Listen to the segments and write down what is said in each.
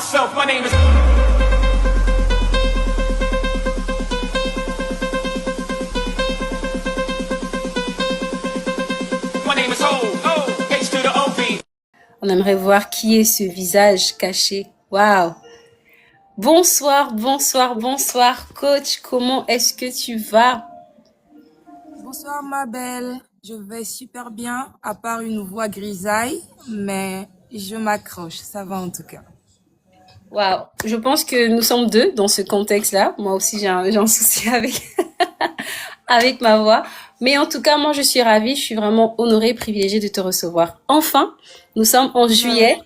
myself. My name is. My name is O. O. H to the O-V. On aimerait voir qui est ce visage caché. Waouh! Bonsoir, bonsoir, bonsoir, coach. Comment est-ce que tu vas? Bonsoir ma belle, je vais super bien, à part une voix grisaille, mais je m'accroche, ça va en tout cas. Waouh! Je pense que nous sommes deux dans ce contexte-là. Moi aussi, j'ai un souci avec, avec ma voix. Mais en tout cas, moi, je suis ravie. Je suis vraiment honorée, privilégiée de te recevoir. Enfin, nous sommes en juillet.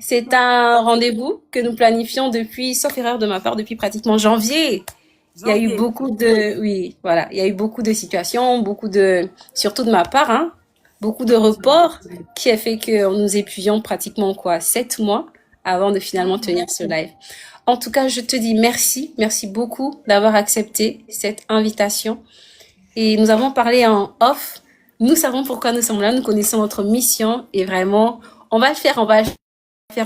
C'est un rendez-vous que nous planifions depuis, sauf erreur de ma part, depuis pratiquement janvier. Il y a eu beaucoup de, oui, voilà, il y a eu beaucoup de situations, surtout de ma part, hein, beaucoup de reports qui a fait que nous épuisions pratiquement 7 mois avant de finalement tenir ce live. En tout cas, je te dis merci, merci beaucoup d'avoir accepté cette invitation. Et nous avons parlé en off. Nous savons pourquoi nous sommes là, nous connaissons notre mission et vraiment, on va le faire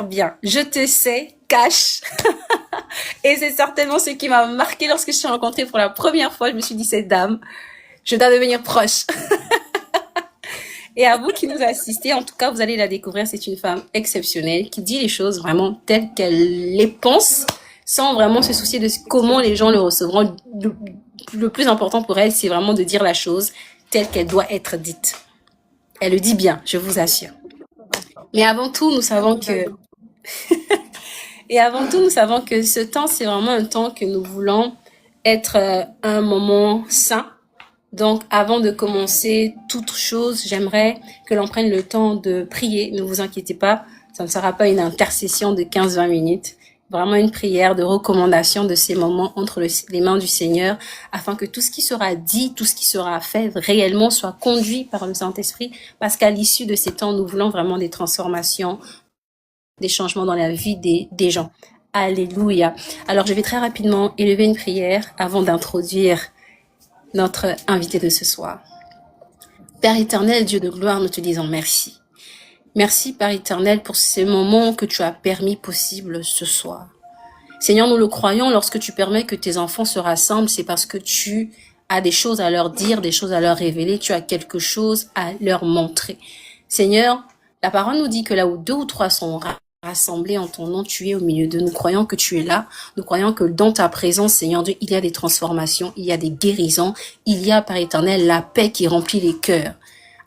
bien. Je te sais, cash. Et c'est certainement ce qui m'a marqué lorsque je t'ai rencontrée pour la première fois. Je me suis dit, cette dame, je dois devenir proche. Et à vous qui nous assistez, en tout cas, vous allez la découvrir. C'est une femme exceptionnelle qui dit les choses vraiment telles qu'elle les pense, sans vraiment se soucier de comment les gens le recevront. Le plus important pour elle, c'est vraiment de dire la chose telle qu'elle doit être dite. Elle le dit bien, je vous assure. Mais avant tout, nous savons que... Et avant tout, nous savons que ce temps, c'est vraiment un temps que nous voulons être un moment sain. Donc, avant de commencer toute chose, j'aimerais que l'on prenne le temps de prier. Ne vous inquiétez pas, ça ne sera pas une intercession de 15-20 minutes. Vraiment une prière de recommandation de ces moments entre les mains du Seigneur, afin que tout ce qui sera dit, tout ce qui sera fait, réellement soit conduit par le Saint-Esprit. Parce qu'à l'issue de ces temps, nous voulons vraiment des transformations, des changements dans la vie des gens. Alléluia. Alors, je vais très rapidement élever une prière avant d'introduire notre invité de ce soir. Père éternel, Dieu de gloire, nous te disons merci. Merci, Père éternel, pour ces moments que tu as permis possibles ce soir. Seigneur, nous le croyons, lorsque tu permets que tes enfants se rassemblent, c'est parce que tu as des choses à leur dire, des choses à leur révéler, tu as quelque chose à leur montrer. Seigneur, la parole nous dit que là où 2 ou 3 sont rassemblés en ton nom, tu es au milieu d'eux. Nous croyons que tu es là. Nous croyons que dans ta présence, Seigneur Dieu, il y a des transformations, il y a des guérisons, il y a, Père éternel, la paix qui remplit les cœurs.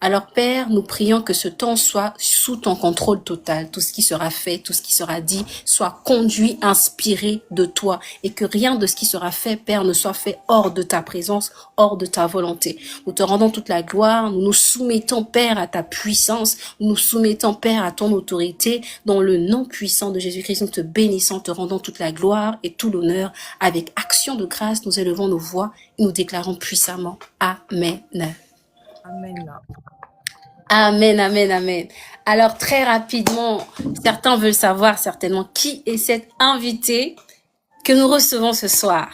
Alors, Père, nous prions que ce temps soit sous ton contrôle total. Tout ce qui sera fait, tout ce qui sera dit, soit conduit, inspiré de toi. Et que rien de ce qui sera fait, Père, ne soit fait hors de ta présence, hors de ta volonté. Nous te rendons toute la gloire. Nous nous soumettons, Père, à ta puissance. Nous nous soumettons, Père, à ton autorité. Dans le nom puissant de Jésus-Christ, nous te bénissons, te rendons toute la gloire et tout l'honneur. Avec action de grâce, nous élevons nos voix et nous déclarons puissamment Amen. Amen. Amen, amen, amen. Alors, très rapidement, certains veulent savoir certainement qui est cette invitée que nous recevons ce soir.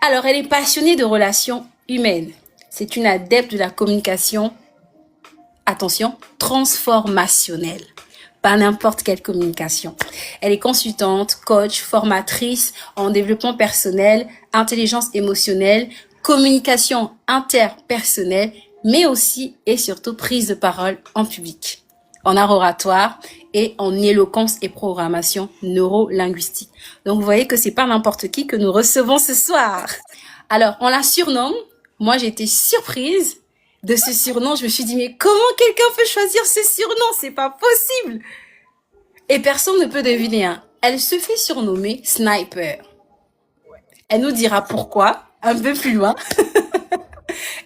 Alors, elle est passionnée de relations humaines. C'est une adepte de la communication, attention, transformationnelle. Pas n'importe quelle communication. Elle est consultante, coach, formatrice en développement personnel, intelligence émotionnelle, communication interpersonnelle, mais aussi et surtout prise de parole en public, en art oratoire et en éloquence et programmation neurolinguistique. Donc, vous voyez que c'est pas n'importe qui que nous recevons ce soir. Alors, on la surnomme. Moi, j'ai été surprise de ce surnom. Je me suis dit, mais comment quelqu'un peut choisir ce surnom? C'est pas possible. Et personne ne peut deviner, hein. Elle se fait surnommer Sniper. Elle nous dira pourquoi un peu plus loin.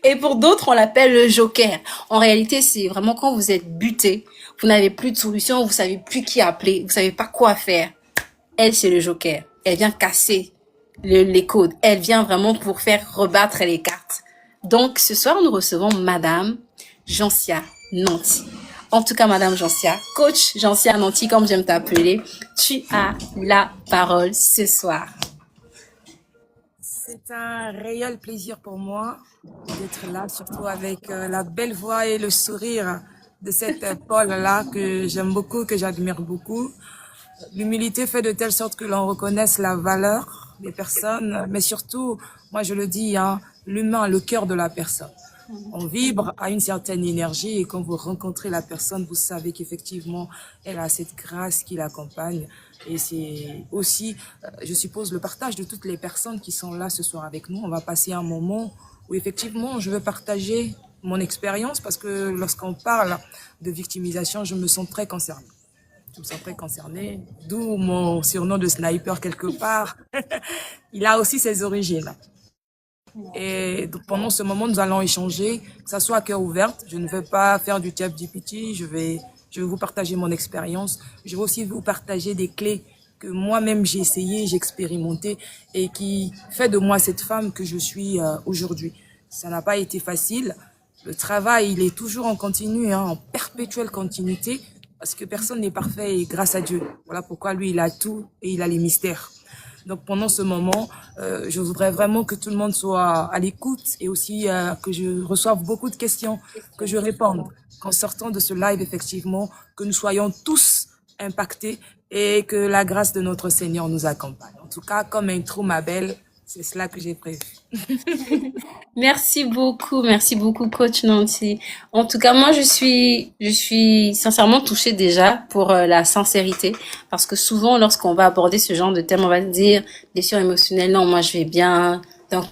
Et pour d'autres, on l'appelle le Joker. En réalité, c'est vraiment quand vous êtes buté, vous n'avez plus de solution, vous savez plus qui appeler, vous savez pas quoi faire. Elle, c'est le Joker. Elle vient casser les codes. Elle vient vraiment pour faire rebattre les cartes. Donc, ce soir, nous recevons Madame Jansia Nanty. En tout cas, Madame Jansia, coach Jansia Nanty, comme j'aime t'appeler, tu as la parole ce soir. C'est un réel plaisir pour moi d'être là, surtout avec la belle voix et le sourire de cette Paul-là que j'aime beaucoup, que j'admire beaucoup. L'humilité fait de telle sorte que l'on reconnaisse la valeur des personnes, mais surtout, moi je le dis, hein, l'humain, le cœur de la personne. On vibre à une certaine énergie et quand vous rencontrez la personne, vous savez qu'effectivement, elle a cette grâce qui l'accompagne. Et c'est aussi, je suppose, le partage de toutes les personnes qui sont là ce soir avec nous. On va passer un moment où effectivement, je veux partager mon expérience parce que lorsqu'on parle de victimisation, je me sens très concernée. Je me sens très concernée, d'où mon surnom de sniper quelque part. Il a aussi ses origines. Et donc, pendant ce moment, nous allons échanger, que ça soit à cœur ouvert. Je ne vais pas faire du chat GPT. Je vais vous partager mon expérience. Je vais aussi vous partager des clés que moi-même j'ai essayé, j'ai expérimenté et qui fait de moi cette femme que je suis aujourd'hui. Ça n'a pas été facile. Le travail, il est toujours en continu, hein, en perpétuelle continuité, parce que personne n'est parfait et grâce à Dieu. Voilà pourquoi lui, il a tout et il a les mystères. Donc pendant ce moment, je voudrais vraiment que tout le monde soit à l'écoute et aussi que je reçoive beaucoup de questions, que je réponde. Qu'en sortant de ce live, effectivement, que nous soyons tous impactés et que la grâce de notre Seigneur nous accompagne. En tout cas, comme intro, ma belle, c'est cela que j'ai prévu. Merci beaucoup, coach Nancy. En tout cas, moi, je suis sincèrement touchée déjà pour la sincérité, parce que souvent, lorsqu'on va aborder ce genre de thème, on va se dire blessure émotionnelle, non, moi, je vais bien. Donc,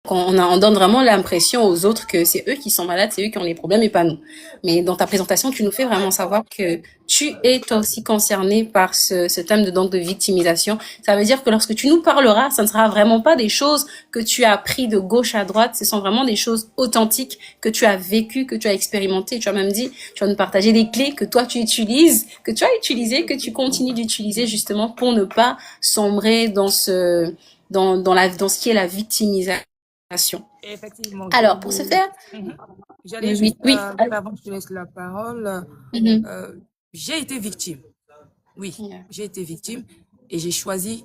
on donne vraiment l'impression aux autres que c'est eux qui sont malades, c'est eux qui ont les problèmes et pas nous. Mais dans ta présentation, tu nous fais vraiment savoir que tu es toi aussi concerné par ce thème donc de victimisation. Ça veut dire que lorsque tu nous parleras, ça ne sera vraiment pas des choses que tu as appris de gauche à droite. Ce sont vraiment des choses authentiques que tu as vécues, que tu as expérimentées. Tu as même dit, tu vas nous partager des clés que toi tu utilises, que tu as utilisées, que tu continues d'utiliser justement pour ne pas sombrer dans dans ce qui est la victimisation. Effectivement, Alors, pour ce faire, j'allais oui, juste oui, dire avant que je te laisse la parole, mhm. j'ai été victime. Oui, Yeah. j'ai été victime et j'ai choisi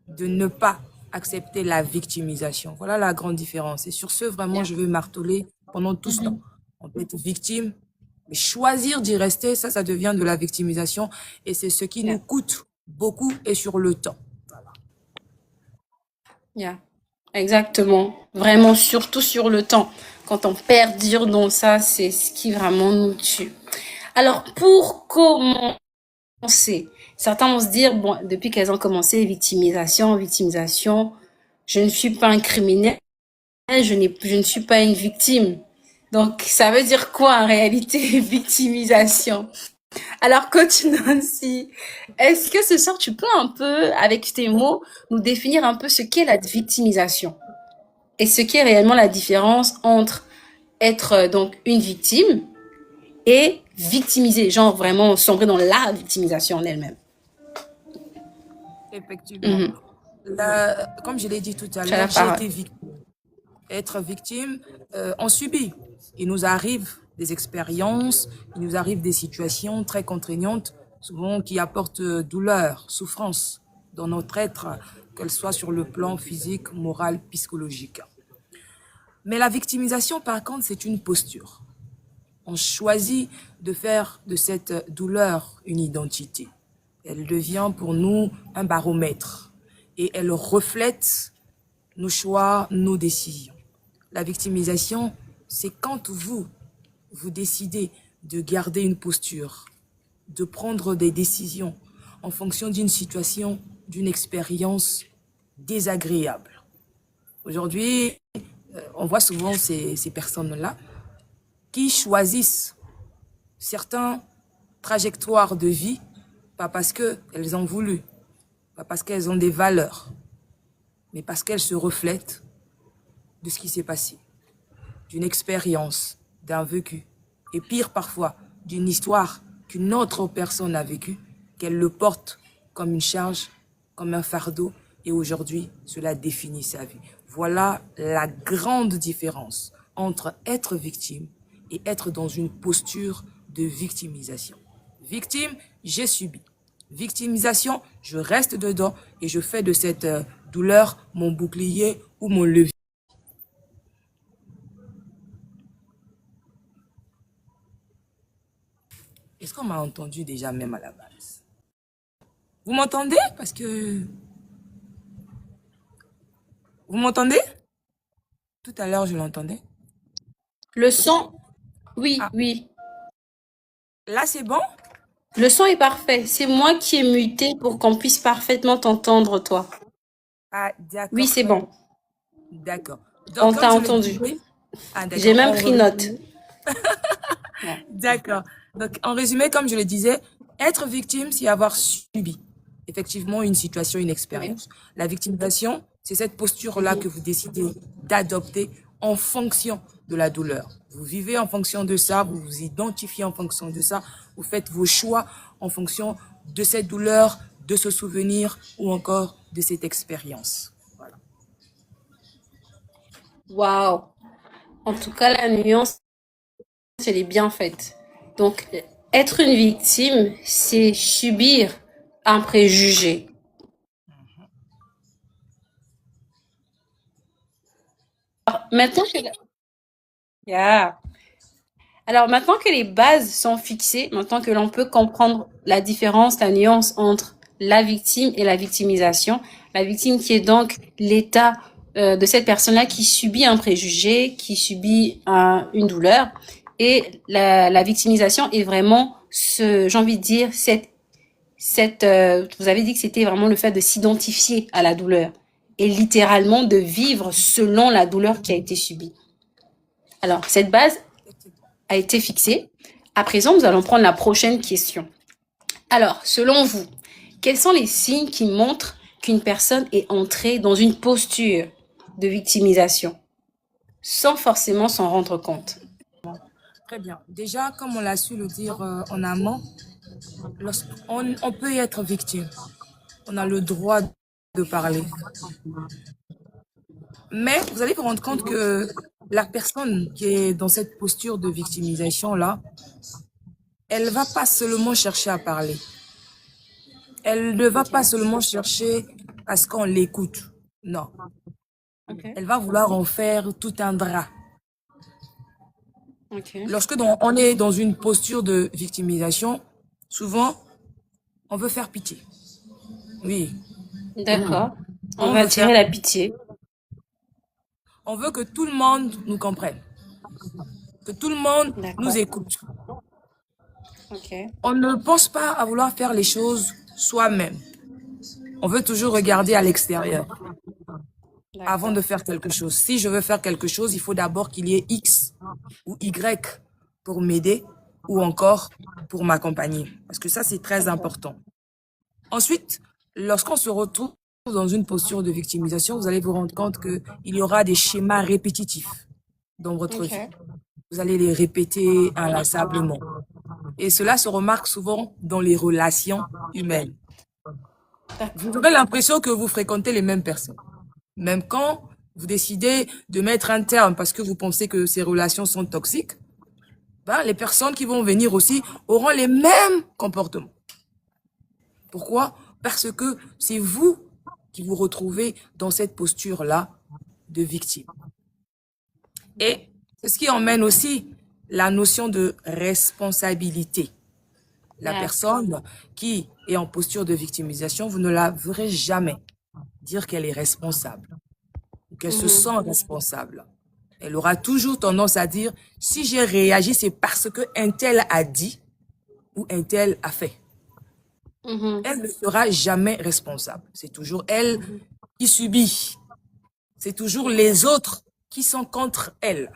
de ne pas accepter la victimisation. Voilà la grande différence. Et sur ce, vraiment, Yeah. je vais marteler pendant tout ce temps. Mhm. On peut être victime, mais choisir d'y rester, ça devient de la victimisation et c'est ce qui Yeah. nous coûte beaucoup et sur le temps. Yeah. Exactement. Vraiment, surtout sur le temps. Quand on perd dire dans ça, c'est ce qui vraiment nous tue. Alors, pour commencer, certains vont se dire, bon, depuis qu'elles ont commencé, victimisation, je ne suis pas un criminel, je ne suis pas une victime. Donc, ça veut dire quoi en réalité, victimisation? Alors, coach Nancy, est-ce que ce soir, tu peux un peu, avec tes mots, nous définir un peu ce qu'est la victimisation et ce qu'est réellement la différence entre être donc une victime et victimiser, genre vraiment sombrer dans la victimisation en elle-même. Effectivement. Mhm. Comme je l'ai dit tout à Tu as la l'heure, j'ai parole. été victime. Être victime, on subit. Il nous arrive des expériences, il nous arrive des situations très contraignantes, souvent qui apportent douleur, souffrance dans notre être, qu'elle soit sur le plan physique, moral, psychologique. Mais la victimisation, par contre, c'est une posture. On choisit de faire de cette douleur une identité. Elle devient pour nous un baromètre et elle reflète nos choix, nos décisions. La victimisation, c'est quand vous décidez de garder une posture, de prendre des décisions en fonction d'une situation, d'une expérience désagréable. Aujourd'hui, on voit souvent ces personnes-là qui choisissent certaines trajectoires de vie, pas parce qu'elles ont voulu, pas parce qu'elles ont des valeurs, mais parce qu'elles se reflètent de ce qui s'est passé, d'une expérience, d'un vécu, et pire parfois, d'une histoire qu'une autre personne a vécue, qu'elle le porte comme une charge, comme un fardeau, et aujourd'hui, cela définit sa vie. Voilà la grande différence entre être victime et être dans une posture de victimisation. Victime, j'ai subi. Victimisation, je reste dedans et je fais de cette douleur mon bouclier ou mon levier. Est-ce qu'on m'a entendu déjà même à la base? Vous m'entendez? Parce que... Vous m'entendez? Tout à l'heure, je l'entendais. Le son, oui, Ah, oui. là, c'est bon? Le son est parfait. C'est moi qui ai muté pour qu'on puisse parfaitement t'entendre, toi. Ah, Oui, d'accord, c'est très bon. bien. D'accord. On Donc, comme t'a je le entendu. disais... Ah, J'ai d'accord. même En pris note. résumé... Ouais. D'accord. Donc, en résumé, comme je le disais, être victime, c'est avoir subi effectivement une situation, une Oui. expérience. La victimisation, c'est cette posture-là Mhm. que vous décidez d'adopter en fonction de la douleur. Vous vivez en fonction de ça, vous vous identifiez en fonction de ça, vous faites vos choix en fonction de cette douleur, de ce souvenir ou encore de cette expérience. Voilà. Waouh. En tout cas, la nuance, elle est bien faite. Donc, être une victime, c'est subir un préjugé. Maintenant que, yeah. Alors, maintenant que les bases sont fixées, maintenant que l'on peut comprendre la différence, la nuance entre la victime et la victimisation, la victime qui est donc l'état de cette personne-là qui subit un préjugé, qui subit une douleur, et la victimisation est vraiment j'ai envie de dire, vous avez dit que c'était vraiment le fait de s'identifier à la douleur et littéralement de vivre selon la douleur qui a été subie. Alors, cette base a été fixée. À présent, nous allons prendre la prochaine question. Alors, selon vous, quels sont les signes qui montrent qu'une personne est entrée dans une posture de victimisation sans forcément s'en rendre compte? Très bien. Déjà, comme on l'a su le dire en amont, on peut y être victime. On a le droit de parler. Mais vous allez vous rendre compte que la personne qui est dans cette posture de victimisation-là, elle va pas seulement chercher à parler. Elle ne va pas Ok. seulement chercher à ce qu'on l'écoute. Non. Ok. Elle va vouloir en faire tout un drap. Ok. Lorsque on est dans une posture de victimisation, souvent, on veut faire pitié. Oui. D'accord. On On va veut faire, attirer la pitié. on veut que tout le monde nous comprenne, que tout le monde nous D'accord. écoute. Ok. On ne pense pas à vouloir faire les choses soi-même. On veut toujours regarder à l'extérieur avant D'accord. de faire quelque chose. Si je veux faire quelque chose, il faut d'abord qu'il y ait X ou Y pour m'aider ou encore pour m'accompagner. Parce que ça, c'est très D'accord. important. Ensuite, lorsqu'on se retrouve dans une posture de victimisation, vous allez vous rendre compte qu'il y aura des schémas répétitifs dans votre vie. Ok. Vous allez les répéter inlassablement. Et cela se remarque souvent dans les relations humaines. Vous D'accord. aurez l'impression que vous fréquentez les mêmes personnes. Même quand vous décidez de mettre un terme parce que vous pensez que ces relations sont toxiques, ben, les personnes qui vont venir aussi auront les mêmes comportements. Pourquoi? Parce que c'est vous qui vous retrouvez dans cette posture-là de victime. Et c'est ce qui emmène aussi la notion de responsabilité. La Yeah. personne qui est en posture de victimisation, vous ne la verrez jamais dire qu'elle est responsable ou qu'elle se Mhm. sent responsable. Elle aura toujours tendance à dire, si j'ai réagi, c'est parce que un tel a dit ou un tel a fait. Mhm. Elle ne sera jamais responsable. C'est toujours elle Mhm. qui subit. C'est toujours Ok. les autres qui sont contre elle.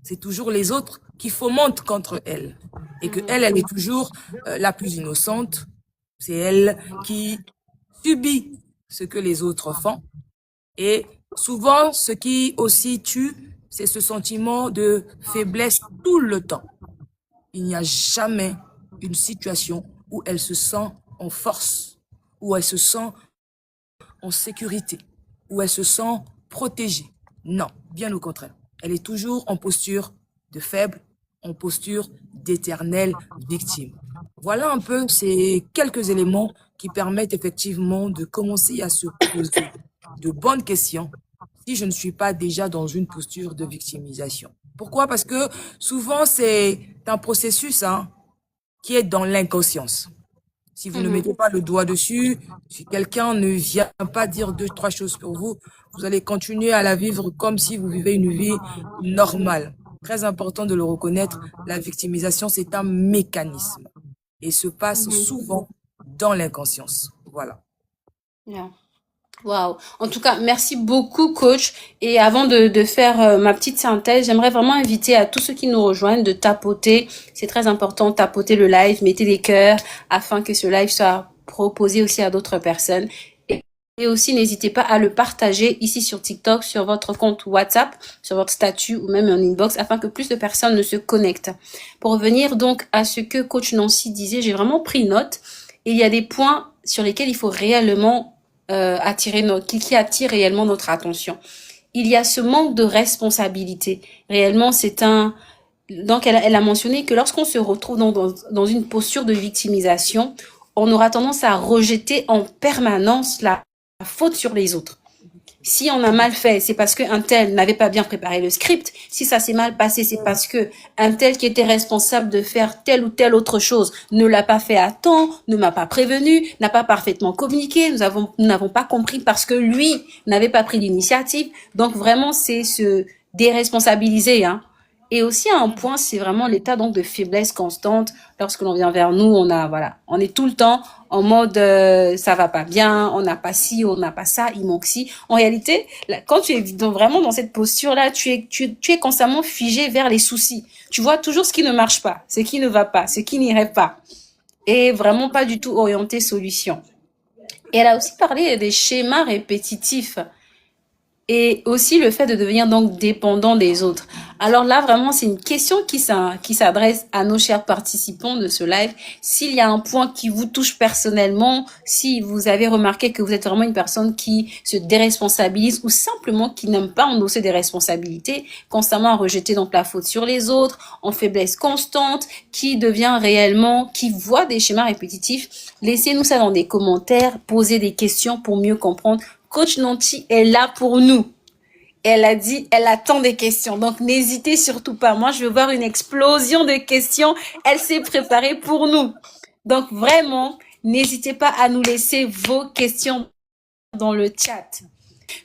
C'est toujours les autres qui fomentent contre elle. Et que Mhm. elle est toujours la plus innocente. C'est elle qui subit ce que les autres font. Et souvent, ce qui aussi tue, c'est ce sentiment de faiblesse tout le temps. Il n'y a jamais une situation où elle se sent en force, où elle se sent en sécurité, où elle se sent protégée. Non, bien au contraire. Elle est toujours en posture de faible, en posture d'éternelle victime. Voilà un peu ces quelques éléments qui permettent effectivement de commencer à se poser de bonnes questions si je ne suis pas déjà dans une posture de victimisation. Pourquoi? Parce que souvent c'est un processus qui est dans l'inconscience. Si vous ne Mhm. mettez pas le doigt dessus, si quelqu'un ne vient pas dire deux, trois choses pour vous, vous allez continuer à la vivre comme si vous vivez une vie normale. Très important de le reconnaître, la victimisation, c'est un mécanisme et se passe Mhm. souvent dans l'inconscience. Voilà. Yeah. Waouh. En tout cas, merci beaucoup, coach. Et avant de faire ma petite synthèse, j'aimerais vraiment inviter à tous ceux qui nous rejoignent de tapoter. C'est très important, tapoter le live, mettez des cœurs afin que ce live soit proposé aussi à d'autres personnes. Et aussi, n'hésitez pas à le partager ici sur TikTok, sur votre compte WhatsApp, sur votre statut ou même en inbox afin que plus de personnes ne se connectent. Pour revenir donc à ce que coach Nancy disait, j'ai vraiment pris note. Et il y a des points sur lesquels il faut réellement qui attire réellement notre attention. Il y a ce manque de responsabilité. Réellement, c'est un... Donc, elle a mentionné que lorsqu'on se retrouve dans une posture de victimisation, on aura tendance à rejeter en permanence la faute sur les autres. Si on a mal fait, c'est parce qu'un tel n'avait pas bien préparé le script. Si ça s'est mal passé, c'est parce que un tel qui était responsable de faire telle ou telle autre chose ne l'a pas fait à temps, ne m'a pas prévenu, n'a pas parfaitement communiqué. Nous n'avons pas compris parce que lui n'avait pas pris l'initiative. Donc vraiment, c'est se déresponsabiliser, hein. Et aussi un point, c'est vraiment l'état donc de faiblesse constante. Lorsque l'on vient vers nous, on est tout le temps en mode ça va pas bien, on n'a pas ci, on n'a pas ça, il manque ci. En réalité, quand tu es vraiment dans cette posture-là, tu es constamment figé vers les soucis. Tu vois toujours ce qui ne marche pas, ce qui ne va pas, ce qui n'irait pas, et vraiment pas du tout orienté solution. Et elle a aussi parlé des schémas répétitifs. Et aussi le fait de devenir donc dépendant des autres. Alors là, vraiment, c'est une question qui s'adresse à nos chers participants de ce live. S'il y a un point qui vous touche personnellement, si vous avez remarqué que vous êtes vraiment une personne qui se déresponsabilise ou simplement qui n'aime pas endosser des responsabilités, constamment à rejeter donc la faute sur les autres, en faiblesse constante, qui voit des schémas répétitifs, laissez-nous ça dans des commentaires, posez des questions pour mieux comprendre. Coach Nancy est là pour nous. Elle a dit, elle attend des questions. Donc, n'hésitez surtout pas. Moi, je veux voir une explosion de questions. Elle s'est préparée pour nous. Donc, vraiment, n'hésitez pas à nous laisser vos questions dans le chat.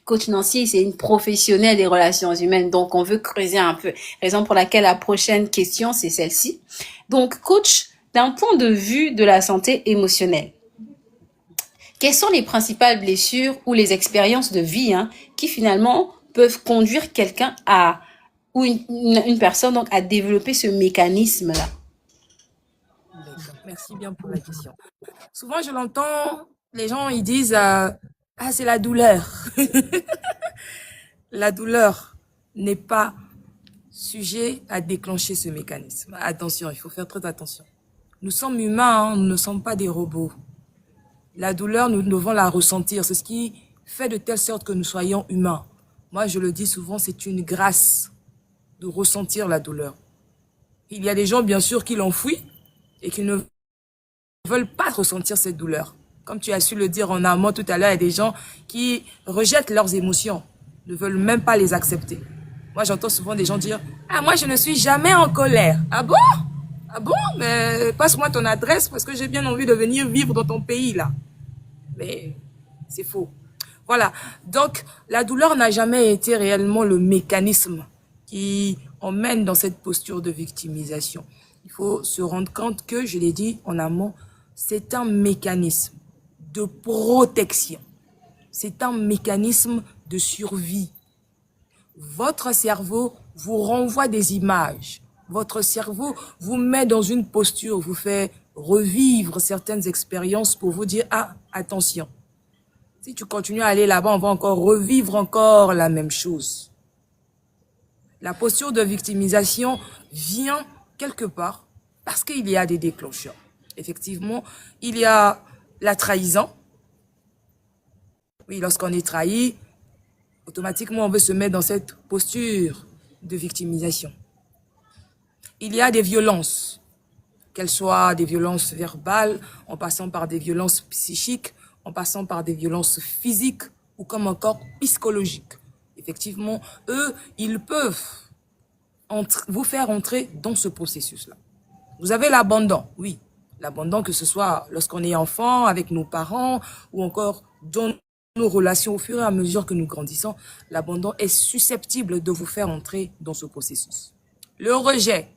Coach Nancy, c'est une professionnelle des relations humaines. Donc, on veut creuser un peu. Raison pour laquelle la prochaine question, c'est celle-ci. Donc, coach, d'un point de vue de la santé émotionnelle, quelles sont les principales blessures ou les expériences de vie qui finalement peuvent conduire quelqu'un ou une personne donc à développer ce mécanisme-là? D'accord. Merci bien pour la question. Souvent, je l'entends, les gens, ils disent, ah, c'est la douleur. La douleur n'est pas sujet à déclencher ce mécanisme. Attention, il faut faire très attention. Nous sommes humains, nous ne sommes pas des robots. La douleur, nous devons la ressentir. C'est ce qui fait de telle sorte que nous soyons humains. Moi, je le dis souvent, c'est une grâce de ressentir la douleur. Il y a des gens, bien sûr, qui l'enfouissent et qui ne veulent pas ressentir cette douleur. Comme tu as su le dire en amont tout à l'heure, il y a des gens qui rejettent leurs émotions, ne veulent même pas les accepter. Moi, j'entends souvent des gens dire « Ah, moi, je ne suis jamais en colère. » Ah bon? Ah bon? Mais passe-moi ton adresse parce que j'ai bien envie de venir vivre dans ton pays, là. Mais c'est faux. Voilà. Donc, la douleur n'a jamais été réellement le mécanisme qui emmène dans cette posture de victimisation. Il faut se rendre compte que, je l'ai dit en amont, c'est un mécanisme de protection. C'est un mécanisme de survie. Votre cerveau vous renvoie des images. Votre cerveau vous met dans une posture, vous fait revivre certaines expériences pour vous dire « Ah, attention, si tu continues à aller là-bas, on va encore revivre encore la même chose. » La posture de victimisation vient quelque part parce qu'il y a des déclencheurs. Effectivement, il y a la trahison. Oui, lorsqu'on est trahi, automatiquement, on veut se mettre dans cette posture de victimisation. Il y a des violences, qu'elles soient des violences verbales, en passant par des violences psychiques, en passant par des violences physiques ou comme encore psychologiques. Effectivement, eux, ils peuvent vous faire entrer dans ce processus-là. Vous avez l'abandon, oui. L'abandon, que ce soit lorsqu'on est enfant, avec nos parents, ou encore dans nos relations au fur et à mesure que nous grandissons, l'abandon est susceptible de vous faire entrer dans ce processus. Le rejet.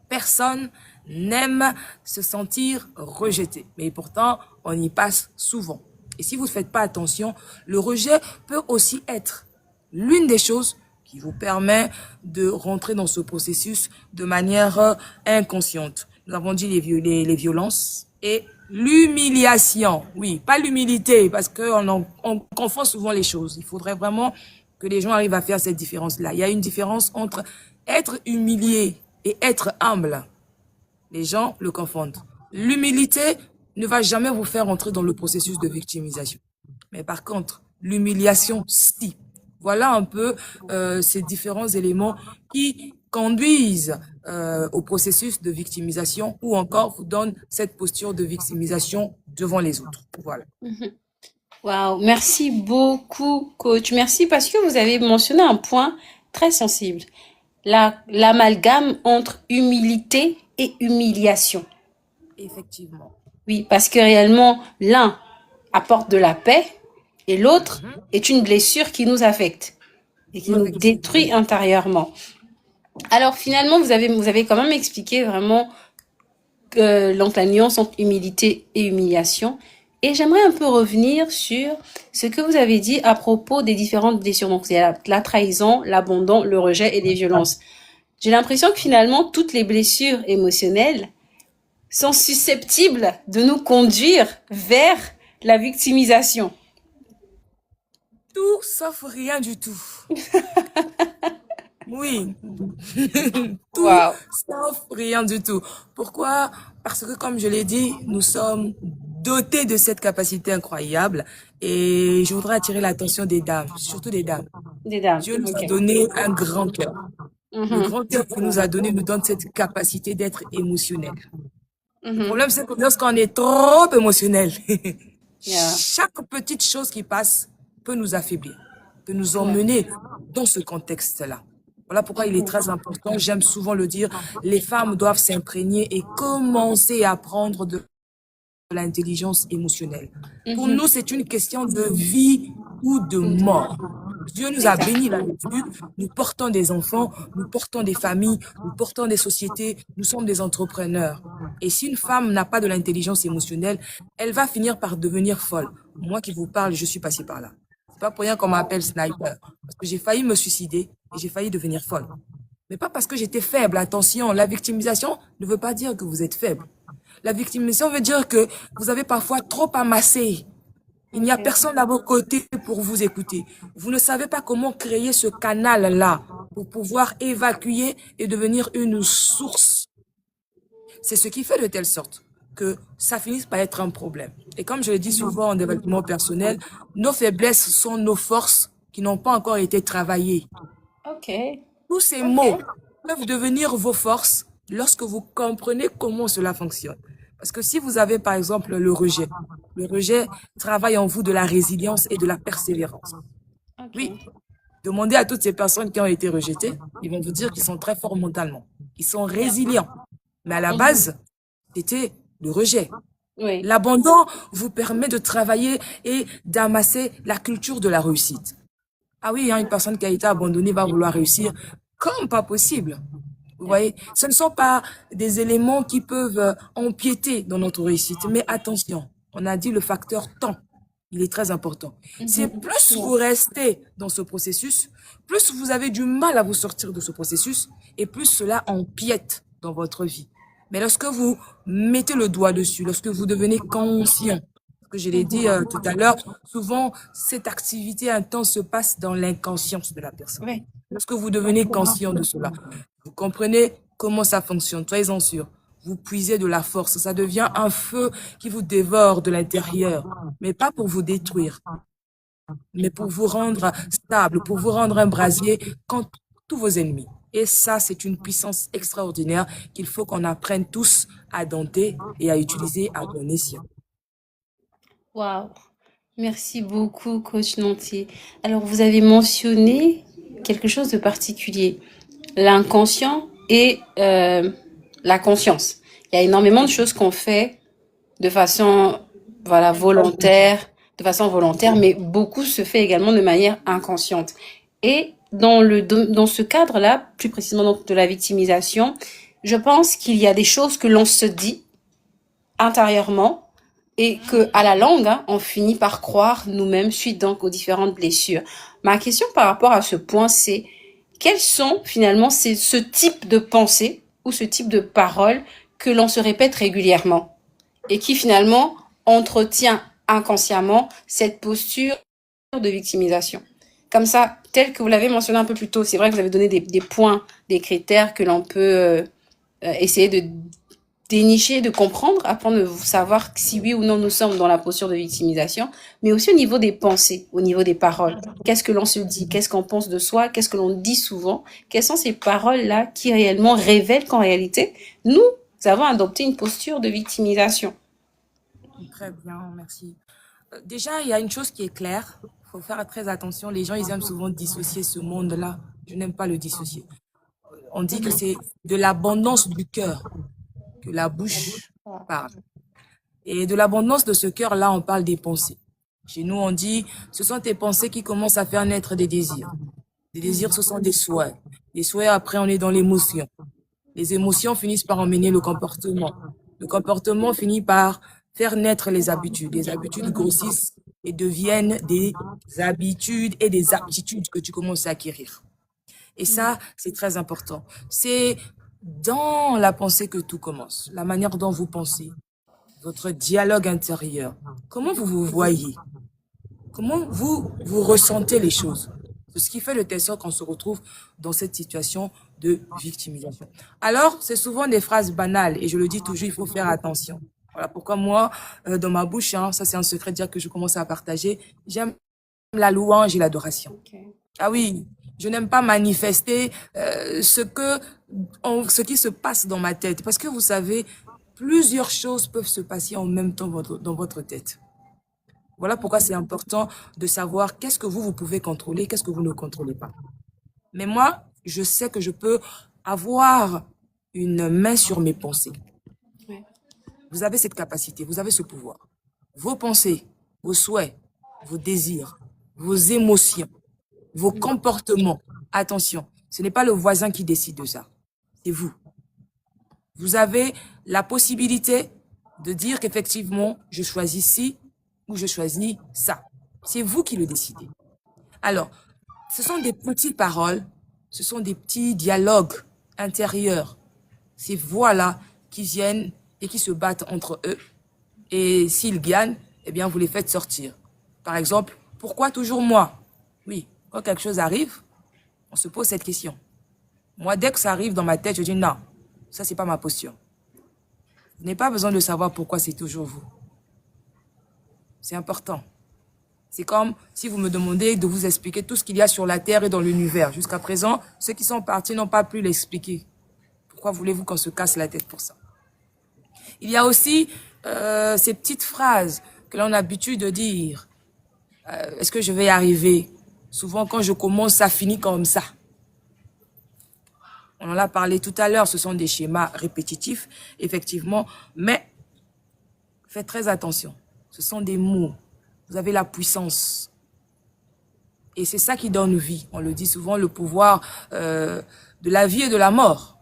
Personne n'aime se sentir rejeté, mais pourtant, on y passe souvent. Et si vous ne faites pas attention, le rejet peut aussi être l'une des choses qui vous permet de rentrer dans ce processus de manière inconsciente. Nous avons dit les violences et l'humiliation. Oui, pas l'humilité, parce on confond souvent les choses. Il faudrait vraiment que les gens arrivent à faire cette différence-là. Il y a une différence entre être humilié et être humble. Les gens le confondent. L'humilité ne va jamais vous faire entrer dans le processus de victimisation. Mais par contre, l'humiliation, si. Voilà un peu ces différents éléments qui conduisent au processus de victimisation ou encore vous donnent cette posture de victimisation devant les autres. Voilà. Waouh, merci beaucoup, coach. Merci parce que vous avez mentionné un point très sensible. L'amalgame entre humilité et humiliation. Effectivement. Oui, parce que réellement, l'un apporte de la paix et l'autre est une blessure qui nous affecte et qui nous détruit intérieurement. Alors finalement, vous avez quand même expliqué vraiment donc la nuance entre humilité et humiliation. Et j'aimerais un peu revenir sur ce que vous avez dit à propos des différentes blessures. Donc, c'est la trahison, l'abandon, le rejet et les violences. J'ai l'impression que finalement, toutes les blessures émotionnelles sont susceptibles de nous conduire vers la victimisation. Tout sauf rien du tout. Oui. Tout Wow. sauf rien du tout. Pourquoi? Parce que, comme je l'ai dit, nous sommes dotés de cette capacité incroyable et je voudrais attirer l'attention des dames, surtout des dames. Des dames. Dieu nous a Ok. donné un grand cœur. Le Mhm. grand cœur qu'il nous a donné nous donne cette capacité d'être émotionnel. Le Mhm. problème, c'est que lorsqu'on est trop émotionnel, Yeah. chaque petite chose qui passe peut nous affaiblir, peut nous emmener dans ce contexte-là. Voilà pourquoi il est très important, j'aime souvent le dire, les femmes doivent s'imprégner et commencer à prendre de l'intelligence émotionnelle. Pour nous, c'est une question de vie ou de mort. Dieu nous a bénis là-dessus. Nous portons des enfants, nous portons des familles, nous portons des sociétés, nous sommes des entrepreneurs. Et si une femme n'a pas de l'intelligence émotionnelle, elle va finir par devenir folle. Moi qui vous parle, je suis passée par là. C'est pas pour rien qu'on m'appelle sniper. Parce que j'ai failli me suicider et j'ai failli devenir folle. Mais pas parce que j'étais faible. Attention, la victimisation ne veut pas dire que vous êtes faible. La victimisation veut dire que vous avez parfois trop amassé. Il n'y a personne à vos côtés pour vous écouter. Vous ne savez pas comment créer ce canal-là pour pouvoir évacuer et devenir une source. C'est ce qui fait de telle sorte que ça finisse par être un problème. Et comme je le dis souvent en développement personnel, nos faiblesses sont nos forces qui n'ont pas encore été travaillées. Ok. Tous ces mots peuvent devenir vos forces lorsque vous comprenez comment cela fonctionne. Parce que si vous avez par exemple le rejet travaille en vous de la résilience et de la persévérance. Ok. Oui, demandez à toutes ces personnes qui ont été rejetées, ils vont vous dire qu'ils sont très forts mentalement, ils sont résilients. Mais à la base, c'était le rejet. Oui. L'abandon vous permet de travailler et d'amasser la culture de la réussite. Ah oui, hein, une personne qui a été abandonnée va vouloir réussir comme pas possible. Vous voyez, ce ne sont pas des éléments qui peuvent empiéter dans notre réussite. Mais attention, on a dit le facteur temps, il est très important. C'est plus vous restez dans ce processus, plus vous avez du mal à vous sortir de ce processus et plus cela empiète dans votre vie. Mais lorsque vous mettez le doigt dessus, lorsque vous devenez conscient, que je l'ai dit tout à l'heure, souvent cette activité intense se passe dans l'inconscience de la personne. Oui. Lorsque vous devenez conscient de cela, vous comprenez comment ça fonctionne, soyez-en sûrs. Vous puisez de la force, ça devient un feu qui vous dévore de l'intérieur, mais pas pour vous détruire, mais pour vous rendre stable, pour vous rendre un brasier contre tous vos ennemis. Et ça, c'est une puissance extraordinaire qu'il faut qu'on apprenne tous à dompter et à utiliser à bon escient. Waouh. Merci beaucoup, coach Nantier. Alors, vous avez mentionné quelque chose de particulier, l'inconscient et la conscience. Il y a énormément de choses qu'on fait de façon, voilà, volontaire, mais beaucoup se fait également de manière inconsciente. Et dans ce cadre-là, plus précisément donc de la victimisation, je pense qu'il y a des choses que l'on se dit intérieurement et que à la langue, hein, on finit par croire nous-mêmes suite donc aux différentes blessures. Ma question par rapport à ce point, c'est quels sont finalement ce type de pensée ou ce type de parole que l'on se répète régulièrement et qui finalement entretient inconsciemment cette posture de victimisation. Comme ça, tel que vous l'avez mentionné un peu plus tôt, c'est vrai que vous avez donné des points, des critères que l'on peut essayer de dénicher, de comprendre, afin de savoir si oui ou non nous sommes dans la posture de victimisation, mais aussi au niveau des pensées, au niveau des paroles. Qu'est-ce que l'on se dit? Qu'est-ce qu'on pense de soi? Qu'est-ce que l'on dit souvent? Quelles sont ces paroles-là qui réellement révèlent qu'en réalité, nous avons adopté une posture de victimisation? Très bien, merci. Déjà, il y a une chose qui est claire. Il faut faire très attention. Les gens, ils aiment souvent dissocier ce monde-là. Je n'aime pas le dissocier. On dit que c'est de l'abondance du cœur que la bouche parle. Et de l'abondance de ce cœur-là, on parle des pensées. Chez nous, on dit, ce sont tes pensées qui commencent à faire naître des désirs. Les désirs, ce sont des souhaits. Les souhaits, après, on est dans l'émotion. Les émotions finissent par emmener le comportement. Le comportement finit par faire naître les habitudes. Les habitudes grossissent et deviennent des habitudes et des aptitudes que tu commences à acquérir. Et ça, c'est très important. C'est dans la pensée que tout commence. La manière dont vous pensez, votre dialogue intérieur. Comment vous vous voyez? Comment vous ressentez les choses? C'est ce qui fait de telle sorte qu'on se retrouve dans cette situation de victimisation. Alors, c'est souvent des phrases banales et je le dis toujours, il faut faire attention. Voilà pourquoi moi, dans ma bouche, hein, ça c'est un secret dire que je commence à partager, j'aime la louange et l'adoration. Ah oui, je n'aime pas manifester ce qui se passe dans ma tête. Parce que vous savez, plusieurs choses peuvent se passer en même temps dans votre tête. Voilà pourquoi c'est important de savoir qu'est-ce que vous pouvez contrôler, qu'est-ce que vous ne contrôlez pas. Mais moi, je sais que je peux avoir une main sur mes pensées. Ouais. Vous avez cette capacité, vous avez ce pouvoir. Vos pensées, vos souhaits, vos désirs, vos émotions, vos comportements. Attention, ce n'est pas le voisin qui décide de ça, c'est vous. Vous avez la possibilité de dire qu'effectivement, je choisis ci ou je choisis ça. C'est vous qui le décidez. Alors, ce sont des petites paroles, ce sont des petits dialogues intérieurs. Ces voix-là qui viennent et qui se battent entre eux. Et s'ils gagnent, eh bien, vous les faites sortir. Par exemple, pourquoi toujours moi? Oui, quand quelque chose arrive, on se pose cette question. Moi, dès que ça arrive dans ma tête, je dis non, ça, c'est pas ma posture. Vous n'avez pas besoin de savoir pourquoi c'est toujours vous. C'est important. C'est comme si vous me demandez de vous expliquer tout ce qu'il y a sur la Terre et dans l'univers. Jusqu'à présent, ceux qui sont partis n'ont pas pu l'expliquer. Pourquoi voulez-vous qu'on se casse la tête pour ça? Il y a aussi ces petites phrases que l'on a l'habitude de dire. Est-ce que je vais y arriver? Souvent, quand je commence, ça finit comme ça. On en a parlé tout à l'heure, ce sont des schémas répétitifs, effectivement, mais faites très attention. Ce sont des mots. Vous avez la puissance. Et c'est ça qui donne vie. On le dit souvent, le pouvoir de la vie et de la mort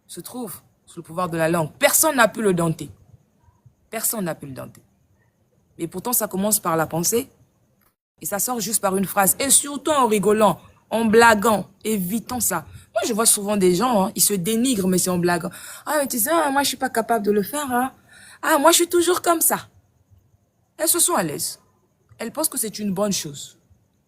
se trouve sous le pouvoir de la langue. Personne n'a pu le dompter. Personne n'a pu le dompter. Mais pourtant, ça commence par la pensée et ça sort juste par une phrase. Et surtout en rigolant, en blaguant, évitant ça. Moi, je vois souvent des gens, hein, ils se dénigrent, mais c'est en blaguant. Ah, mais tu sais, moi, je suis pas capable de le faire. Hein. Ah, moi, je suis toujours comme ça. Elles se sont à l'aise. Elles pensent que c'est une bonne chose.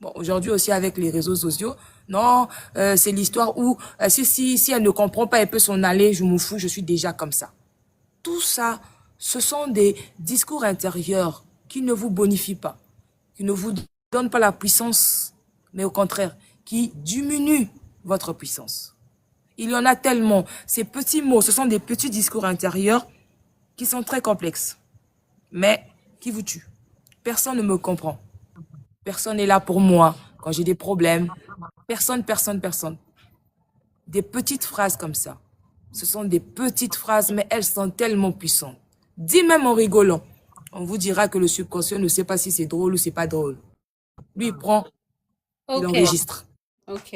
Bon, aujourd'hui aussi avec les réseaux sociaux, non, c'est l'histoire où si elle ne comprend pas, elle peut s'en aller, je m'en fous, je suis déjà comme ça. Tout ça, ce sont des discours intérieurs qui ne vous bonifient pas, qui ne vous donnent pas la puissance, mais au contraire, qui diminuent votre puissance. Il y en a tellement. Ces petits mots, ce sont des petits discours intérieurs qui sont très complexes, mais qui vous tuent. Personne ne me comprend. Personne n'est là pour moi quand j'ai des problèmes. Personne. Des petites phrases comme ça. Ce sont des petites phrases, mais elles sont tellement puissantes. Dit même en rigolant. On vous dira que le subconscient ne sait pas si c'est drôle ou c'est pas drôle. Lui, il prend, il Ok, enregistre. ok.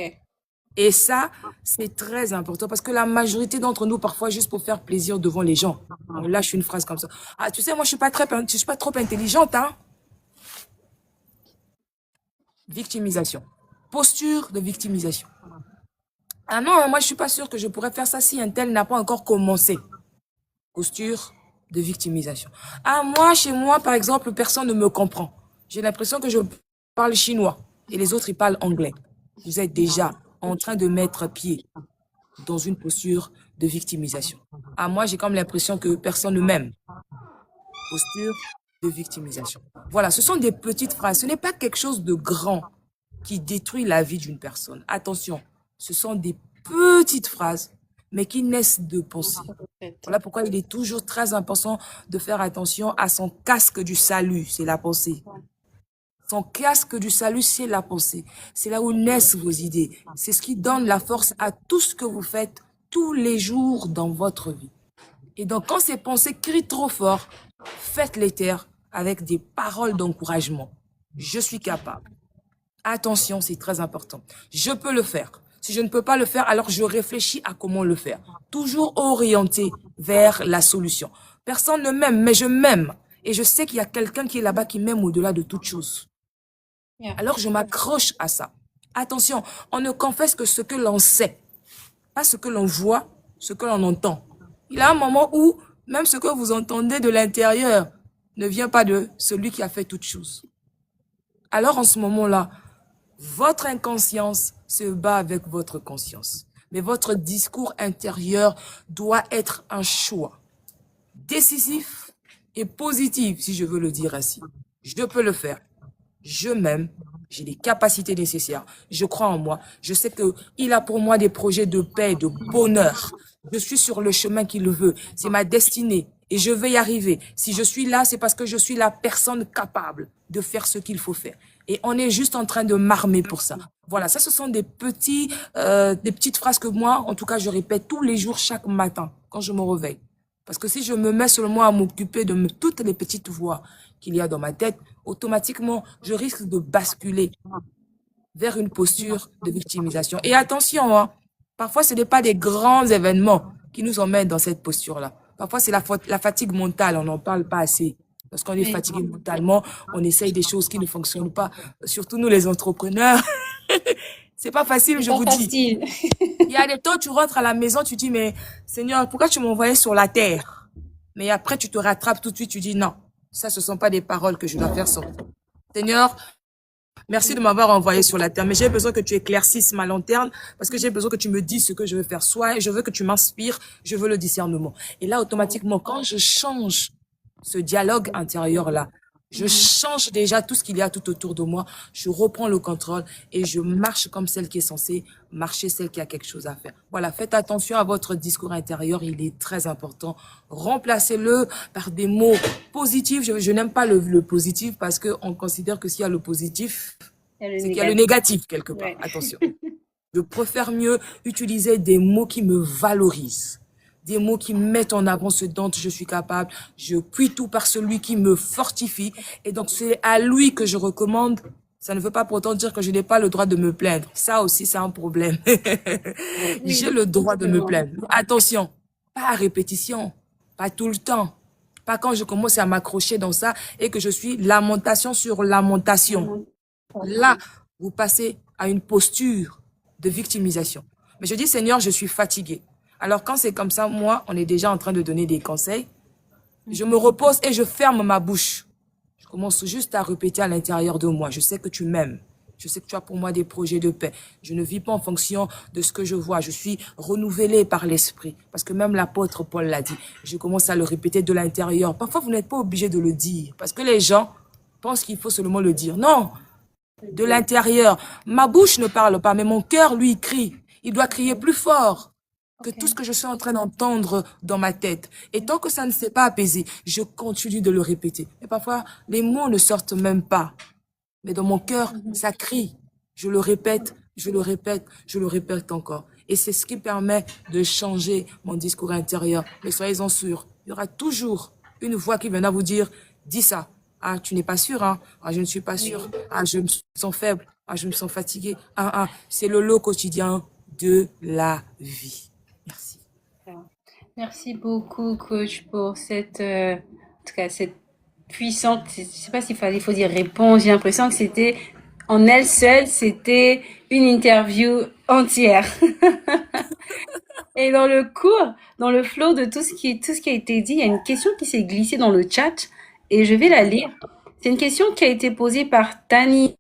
Et ça, c'est très important parce que la majorité d'entre nous, parfois, juste pour faire plaisir devant les gens, on lâche une phrase comme ça. Ah, tu sais, moi, je suis pas trop intelligente, hein. Victimisation. Posture de victimisation. Ah non, moi, je suis pas sûre que je pourrais faire ça si un tel n'a pas encore commencé. Posture de victimisation. Ah, moi, chez moi, par exemple, personne ne me comprend. J'ai l'impression que je parle chinois et les autres, ils parlent anglais. Vous êtes déjà en train de mettre pied dans une posture de victimisation. Ah, moi, j'ai comme l'impression que personne ne m'aime. Posture de victimisation. Voilà, ce sont des petites phrases. Ce n'est pas quelque chose de grand qui détruit la vie d'une personne. Attention, ce sont des petites phrases, mais qui naissent de pensées. Voilà pourquoi il est toujours très important de faire attention à son casque du salut, c'est la pensée. Son casque du salut, c'est la pensée. C'est là où naissent vos idées. C'est ce qui donne la force à tout ce que vous faites tous les jours dans votre vie. Et donc, quand ces pensées crient trop fort, faites-les taire avec des paroles d'encouragement. Je suis capable. Attention, c'est très important. Je peux le faire. Si je ne peux pas le faire, alors je réfléchis à comment le faire. Toujours orienté vers la solution. Personne ne m'aime, mais je m'aime. Et je sais qu'il y a quelqu'un qui est là-bas qui m'aime au-delà de toute chose. Yeah. Alors je m'accroche à ça. Attention, on ne confesse que ce que l'on sait, pas ce que l'on voit, ce que l'on entend. Il y a un moment où même ce que vous entendez de l'intérieur ne vient pas de celui qui a fait toute chose. Alors en ce moment-là, votre inconscience se bat avec votre conscience. Mais votre discours intérieur doit être un choix décisif et positif, si je veux le dire ainsi. Je peux le faire. Je m'aime. J'ai les capacités nécessaires. Je crois en moi. Je sais qu'il a pour moi des projets de paix, de bonheur. Je suis sur le chemin qu'il veut. C'est ma destinée. Et je vais y arriver. Si je suis là, c'est parce que je suis la personne capable de faire ce qu'il faut faire. Et on est juste en train de m'armer pour ça. Voilà, ça, ce sont des petites phrases que moi, en tout cas, je répète tous les jours, chaque matin, quand je me réveille. Parce que si je me mets seulement à m'occuper de toutes les petites voix qu'il y a dans ma tête, automatiquement, je risque de basculer vers une posture de victimisation. Et attention, hein, parfois, ce n'est pas des grands événements qui nous emmènent dans cette posture-là. Parfois, c'est la fatigue mentale, on n'en parle pas assez. Lorsqu'on est Oui. fatigué mentalement, on essaye des choses qui ne fonctionnent pas. Surtout nous, les entrepreneurs. C'est pas facile, C'est je pas vous dis. facile. Il y a des temps, tu rentres à la maison, tu dis, mais Seigneur, pourquoi tu m'envoyais sur la terre? Mais après, tu te rattrapes tout de suite, tu dis, non, ça, ce sont pas des paroles que je dois faire sortir. Seigneur, merci de m'avoir envoyé sur la terre, mais j'ai besoin que tu éclaircisses ma lanterne parce que j'ai besoin que tu me dises ce que je veux faire. Soit je veux que tu m'inspires, je veux le discernement. Et là, automatiquement, quand je change ce dialogue intérieur-là, je change déjà tout ce qu'il y a tout autour de moi, je reprends le contrôle et je marche comme celle qui est censée marcher, celle qui a quelque chose à faire. Voilà, faites attention à votre discours intérieur, il est très important. Remplacez-le par des mots positifs. Je n'aime pas le positif parce qu'on considère que s'il y a le positif, Il y a le c'est qu'il y a le négatif. négatif quelque part. Ouais. Attention. Je préfère mieux utiliser des mots qui me valorisent. Des mots qui mettent en avant ce dont je suis capable. Je puis tout par celui qui me fortifie. Et donc, c'est à lui que je recommande. Ça ne veut pas pourtant dire que je n'ai pas le droit de me plaindre. Ça aussi, c'est un problème. J'ai le droit de me plaindre. Attention, pas à répétition, pas tout le temps. Pas quand je commence à m'accrocher dans ça et que je suis lamentation sur lamentation. Là, vous passez à une posture de victimisation. Mais je dis, Seigneur, je suis fatiguée. Alors quand c'est comme ça, moi, on est déjà en train de donner des conseils. Je me repose et je ferme ma bouche. Je commence juste à répéter à l'intérieur de moi. Je sais que tu m'aimes. Je sais que tu as pour moi des projets de paix. Je ne vis pas en fonction de ce que je vois. Je suis renouvelée par l'esprit. Parce que même l'apôtre Paul l'a dit. Je commence à le répéter de l'intérieur. Parfois, vous n'êtes pas obligé de le dire. Parce que les gens pensent qu'il faut seulement le dire. Non, de l'intérieur. Ma bouche ne parle pas, mais mon cœur, lui, crie. Il doit crier plus fort que tout ce que je suis en train d'entendre dans ma tête. Et tant que ça ne s'est pas apaisé, je continue de le répéter. Et parfois, les mots ne sortent même pas. Mais dans mon cœur, ça crie. Je le répète, je le répète, je le répète encore. Et c'est ce qui permet de changer mon discours intérieur. Mais soyez-en sûrs, il y aura toujours une voix qui viendra vous dire, dis ça. Ah, tu n'es pas sûr, hein? Ah, je ne suis pas sûr. Ah, je me sens faible. Ah, je me sens fatigué. C'est le lot quotidien de la vie. Merci. Merci beaucoup, coach, pour en tout cas, cette puissante, je sais pas il faut dire réponse. J'ai l'impression que en elle seule, c'était une interview entière. Et dans le flow de tout ce qui a été dit, il y a une question qui s'est glissée dans le chat et je vais la lire. C'est une question qui a été posée par Tanina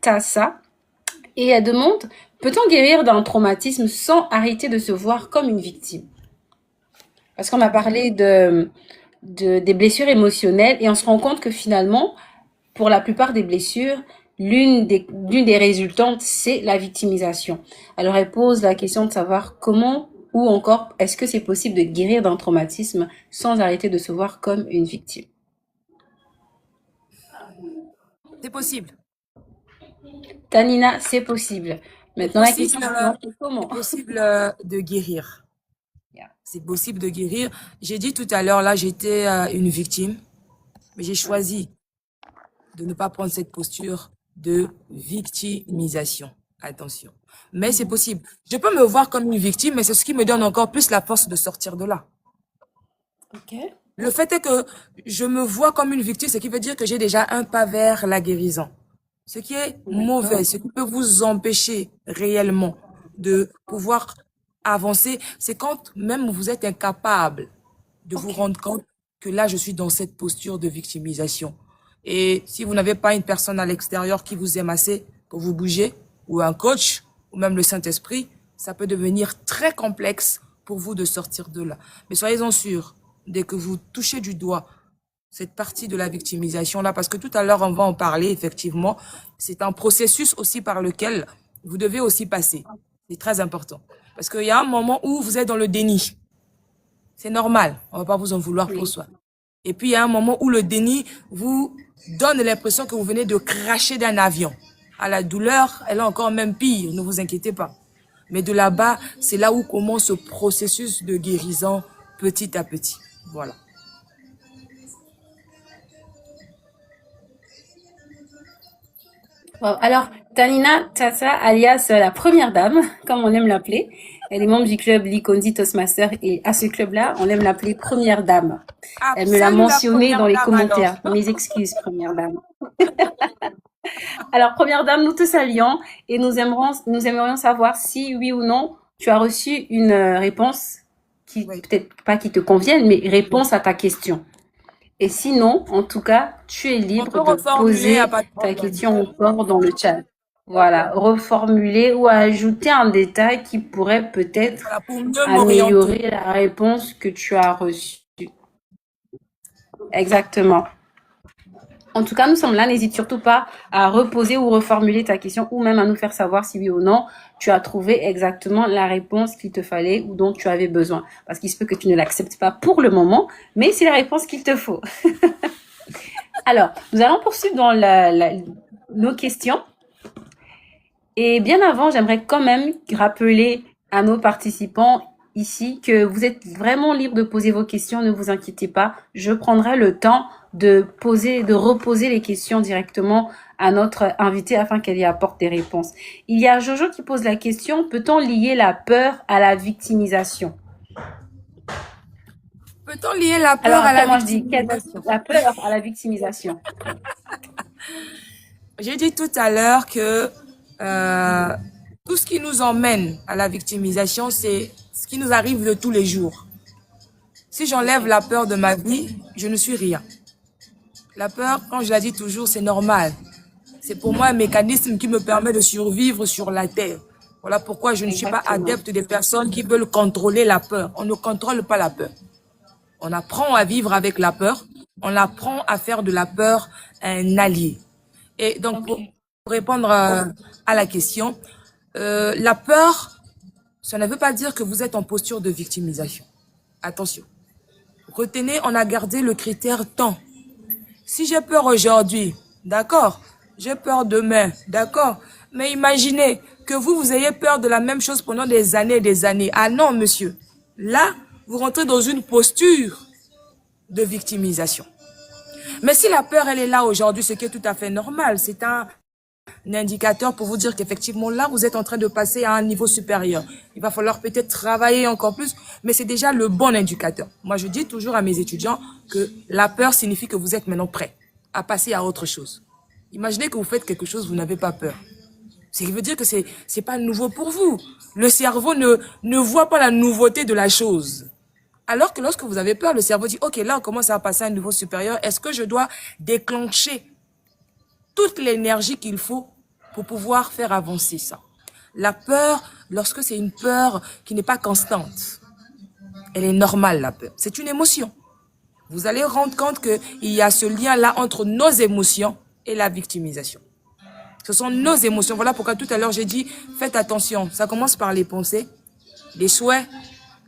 Tassa et elle demande, peut-on guérir d'un traumatisme sans arrêter de se voir comme une victime? Parce qu'on a parlé des blessures émotionnelles et on se rend compte que finalement, pour la plupart des blessures, l'une des résultantes, c'est la victimisation. Alors, elle pose la question de savoir comment ou encore est-ce que c'est possible de guérir d'un traumatisme sans arrêter de se voir comme une victime. C'est possible. Tanina, c'est possible. Maintenant, la question c'est comment? C'est possible de guérir. Yeah. C'est possible de guérir. J'ai dit tout à l'heure, là, j'étais une victime, mais j'ai choisi de ne pas prendre cette posture de victimisation. Attention. Mais c'est possible. Je peux me voir comme une victime, mais c'est ce qui me donne encore plus la force de sortir de là. Ok. Le fait est que je me vois comme une victime, ce qui veut dire que j'ai déjà un pas vers la guérison. Ce qui est mauvais, ce qui peut vous empêcher réellement de pouvoir avancer, c'est quand même vous êtes incapable de vous rendre compte que là, je suis dans cette posture de victimisation. Et si vous n'avez pas une personne à l'extérieur qui vous aime assez pour vous bouger, ou un coach, ou même le Saint-Esprit, ça peut devenir très complexe pour vous de sortir de là. Mais soyez-en sûrs, dès que vous touchez du doigt cette partie de la victimisation là, parce que tout à l'heure on va en parler effectivement, c'est un processus aussi par lequel vous devez aussi passer. C'est très important. Parce qu'il y a un moment où vous êtes dans le déni. C'est normal, on va pas vous en vouloir pour soi. Et puis il y a un moment où le déni vous donne l'impression que vous venez de cracher d'un avion. À la douleur, elle est encore même pire, ne vous inquiétez pas. Mais de là-bas, c'est là où commence ce processus de guérison petit à petit. Voilà. Wow. Alors, Tanina Tata, alias la première dame, comme on aime l'appeler, elle est membre du club Likondi Toastmaster et à ce club-là, on aime l'appeler première dame. Elle me l'a mentionné dans les commentaires. Alors. Mes excuses, première dame. Alors, première dame, nous te saluons et nous aimerions savoir si, oui ou non, tu as reçu une réponse qui, peut-être pas qui te convienne, mais réponse à ta question. Et sinon, en tout cas, tu es libre de poser ta question encore dans le chat. Voilà, reformuler ou ajouter un détail qui pourrait peut-être améliorer la réponse que tu as reçue. Exactement. En tout cas, nous sommes là. N'hésite surtout pas à reposer ou reformuler ta question ou même à nous faire savoir si oui ou non tu as trouvé exactement la réponse qu'il te fallait ou dont tu avais besoin. Parce qu'il se peut que tu ne l'acceptes pas pour le moment, mais c'est la réponse qu'il te faut. Alors, nous allons poursuivre dans nos questions. Et bien avant, j'aimerais quand même rappeler à nos participants ici que vous êtes vraiment libre de poser vos questions, ne vous inquiétez pas. Je prendrai le temps de reposer les questions directement à notre invité afin qu'elle y apporte des réponses. Il y a Jojo qui pose la question, peut-on lier la peur à la victimisation? Peut-on lier la peur à la victimisation? La peur à la victimisation. J'ai dit tout à l'heure que tout ce qui nous emmène à la victimisation, c'est ce qui nous arrive de tous les jours. Si j'enlève la peur de ma vie, je ne suis rien. La peur, quand je la dis toujours, c'est normal. C'est pour moi un mécanisme qui me permet de survivre sur la terre. Voilà pourquoi je ne suis pas adepte des personnes qui veulent contrôler la peur. On ne contrôle pas la peur. On apprend à vivre avec la peur. On apprend à faire de la peur un allié. Et donc, pour répondre à la question, la peur, ça ne veut pas dire que vous êtes en posture de victimisation. Attention. Retenez, on a gardé le critère temps. Si j'ai peur aujourd'hui, d'accord, j'ai peur demain, d'accord, mais imaginez que vous ayez peur de la même chose pendant des années et des années. Ah non, monsieur. Là, vous rentrez dans une posture de victimisation. Mais si la peur, elle est là aujourd'hui, ce qui est tout à fait normal, c'est un indicateur pour vous dire qu'effectivement, là, vous êtes en train de passer à un niveau supérieur. Il va falloir peut-être travailler encore plus, mais c'est déjà le bon indicateur. Moi, je dis toujours à mes étudiants que la peur signifie que vous êtes maintenant prêt à passer à autre chose. Imaginez que vous faites quelque chose, vous n'avez pas peur. Ce qui veut dire que c'est pas nouveau pour vous. Le cerveau ne voit pas la nouveauté de la chose. Alors que lorsque vous avez peur, le cerveau dit, OK, là, on commence à passer à un niveau supérieur. Est-ce que je dois déclencher toute l'énergie qu'il faut pour pouvoir faire avancer ça? La peur, lorsque c'est une peur qui n'est pas constante, elle est normale, la peur. C'est une émotion. Vous allez rendre compte qu'il y a ce lien-là entre nos émotions et la victimisation. Ce sont nos émotions. Voilà pourquoi tout à l'heure j'ai dit, faites attention. Ça commence par les pensées, les souhaits,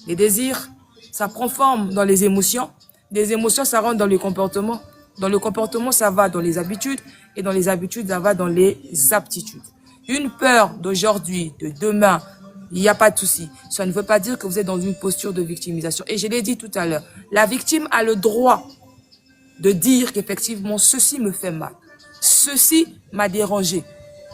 les désirs. Ça prend forme dans les émotions. Des émotions, ça rentre dans le comportement. Dans le comportement, ça va dans les habitudes. Et dans les habitudes, ça va dans les aptitudes. Une peur d'aujourd'hui, de demain, il n'y a pas de souci. Ça ne veut pas dire que vous êtes dans une posture de victimisation. Et je l'ai dit tout à l'heure, la victime a le droit de dire qu'effectivement, ceci me fait mal. Ceci m'a dérangé.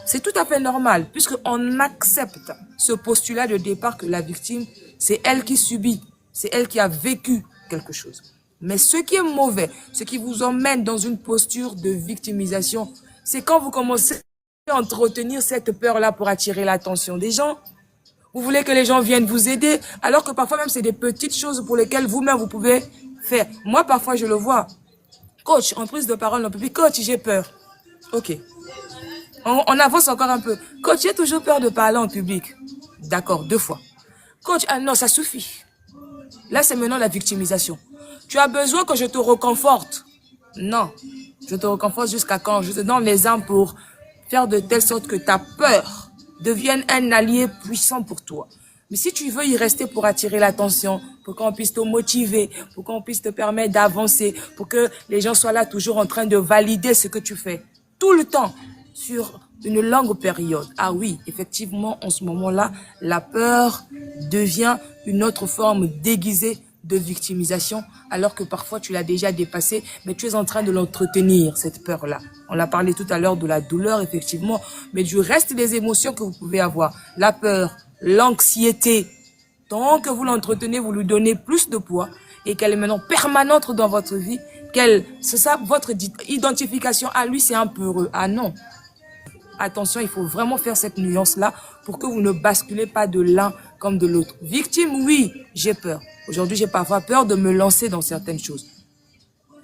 C'est tout à fait normal, puisqu'on accepte ce postulat de départ que la victime, c'est elle qui subit, c'est elle qui a vécu quelque chose. Mais ce qui est mauvais, ce qui vous emmène dans une posture de victimisation, c'est quand vous commencez à entretenir cette peur-là pour attirer l'attention des gens. Vous voulez que les gens viennent vous aider, alors que parfois même c'est des petites choses pour lesquelles vous-même vous pouvez faire. Moi, parfois, je le vois. Coach, en prise de parole en public, coach, j'ai peur. Ok. On avance encore un peu. Coach, j'ai toujours peur de parler en public. D'accord, 2 fois. Coach, ah non, ça suffit. Là, c'est maintenant la victimisation. Tu as besoin que je te reconforte. Non. Je te reconforte jusqu'à quand? Je te donne les armes pour faire de telle sorte que ta peur devienne un allié puissant pour toi. Mais si tu veux y rester pour attirer l'attention, pour qu'on puisse te motiver, pour qu'on puisse te permettre d'avancer, pour que les gens soient là toujours en train de valider ce que tu fais, tout le temps, sur une longue période. Ah oui, effectivement, en ce moment-là, la peur devient une autre forme déguisée de victimisation, alors que parfois tu l'as déjà dépassée, mais tu es en train de l'entretenir, cette peur-là. On a parlé tout à l'heure de la douleur, effectivement, mais du reste des émotions que vous pouvez avoir. La peur, l'anxiété. Tant que vous l'entretenez, vous lui donnez plus de poids et qu'elle est maintenant permanente dans votre vie, c'est ça, votre identification à lui, c'est un peu heureux. Ah non. Attention, il faut vraiment faire cette nuance-là pour que vous ne basculez pas de l'un comme de l'autre. Victime, oui, j'ai peur. Aujourd'hui, j'ai parfois peur de me lancer dans certaines choses.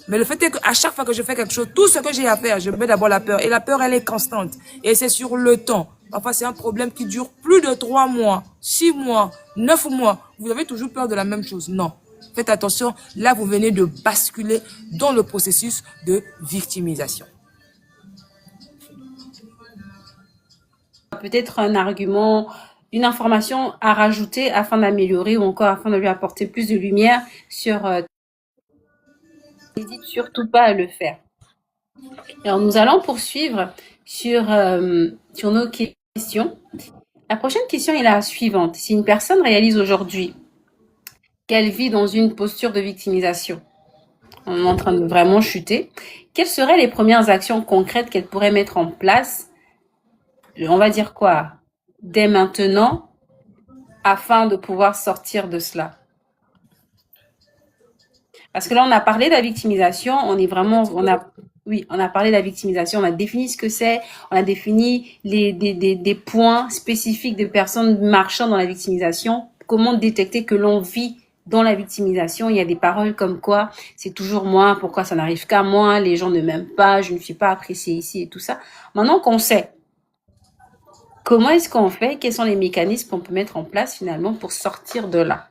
Mais le fait est qu'à chaque fois que je fais quelque chose, tout ce que j'ai à faire, je mets d'abord la peur. Et la peur, elle est constante. Et c'est sur le temps. Parfois, c'est un problème qui dure plus de 3 mois, 6 mois, 9 mois. Vous avez toujours peur de la même chose. Non. Faites attention. Là, vous venez de basculer dans le processus de victimisation. Peut-être un argument, une information à rajouter afin d'améliorer ou encore afin de lui apporter plus de lumière sur n'hésite surtout pas à le faire. Alors nous allons poursuivre sur nos questions. La prochaine question est la suivante. Si une personne réalise aujourd'hui qu'elle vit dans une posture de victimisation, on est en train de vraiment chuter, quelles seraient les premières actions concrètes qu'elle pourrait mettre en place, on va dire quoi, dès maintenant, afin de pouvoir sortir de cela? Parce que là, on a parlé de la victimisation, on a parlé de la victimisation, on a défini ce que c'est, on a défini des points spécifiques de personnes marchant dans la victimisation, comment détecter que l'on vit dans la victimisation. Il y a des paroles comme quoi, c'est toujours moi, pourquoi ça n'arrive qu'à moi, les gens ne m'aiment pas, je ne suis pas appréciée ici et tout ça. Maintenant qu'on sait, comment est-ce qu'on fait? Quels sont les mécanismes qu'on peut mettre en place finalement pour sortir de là?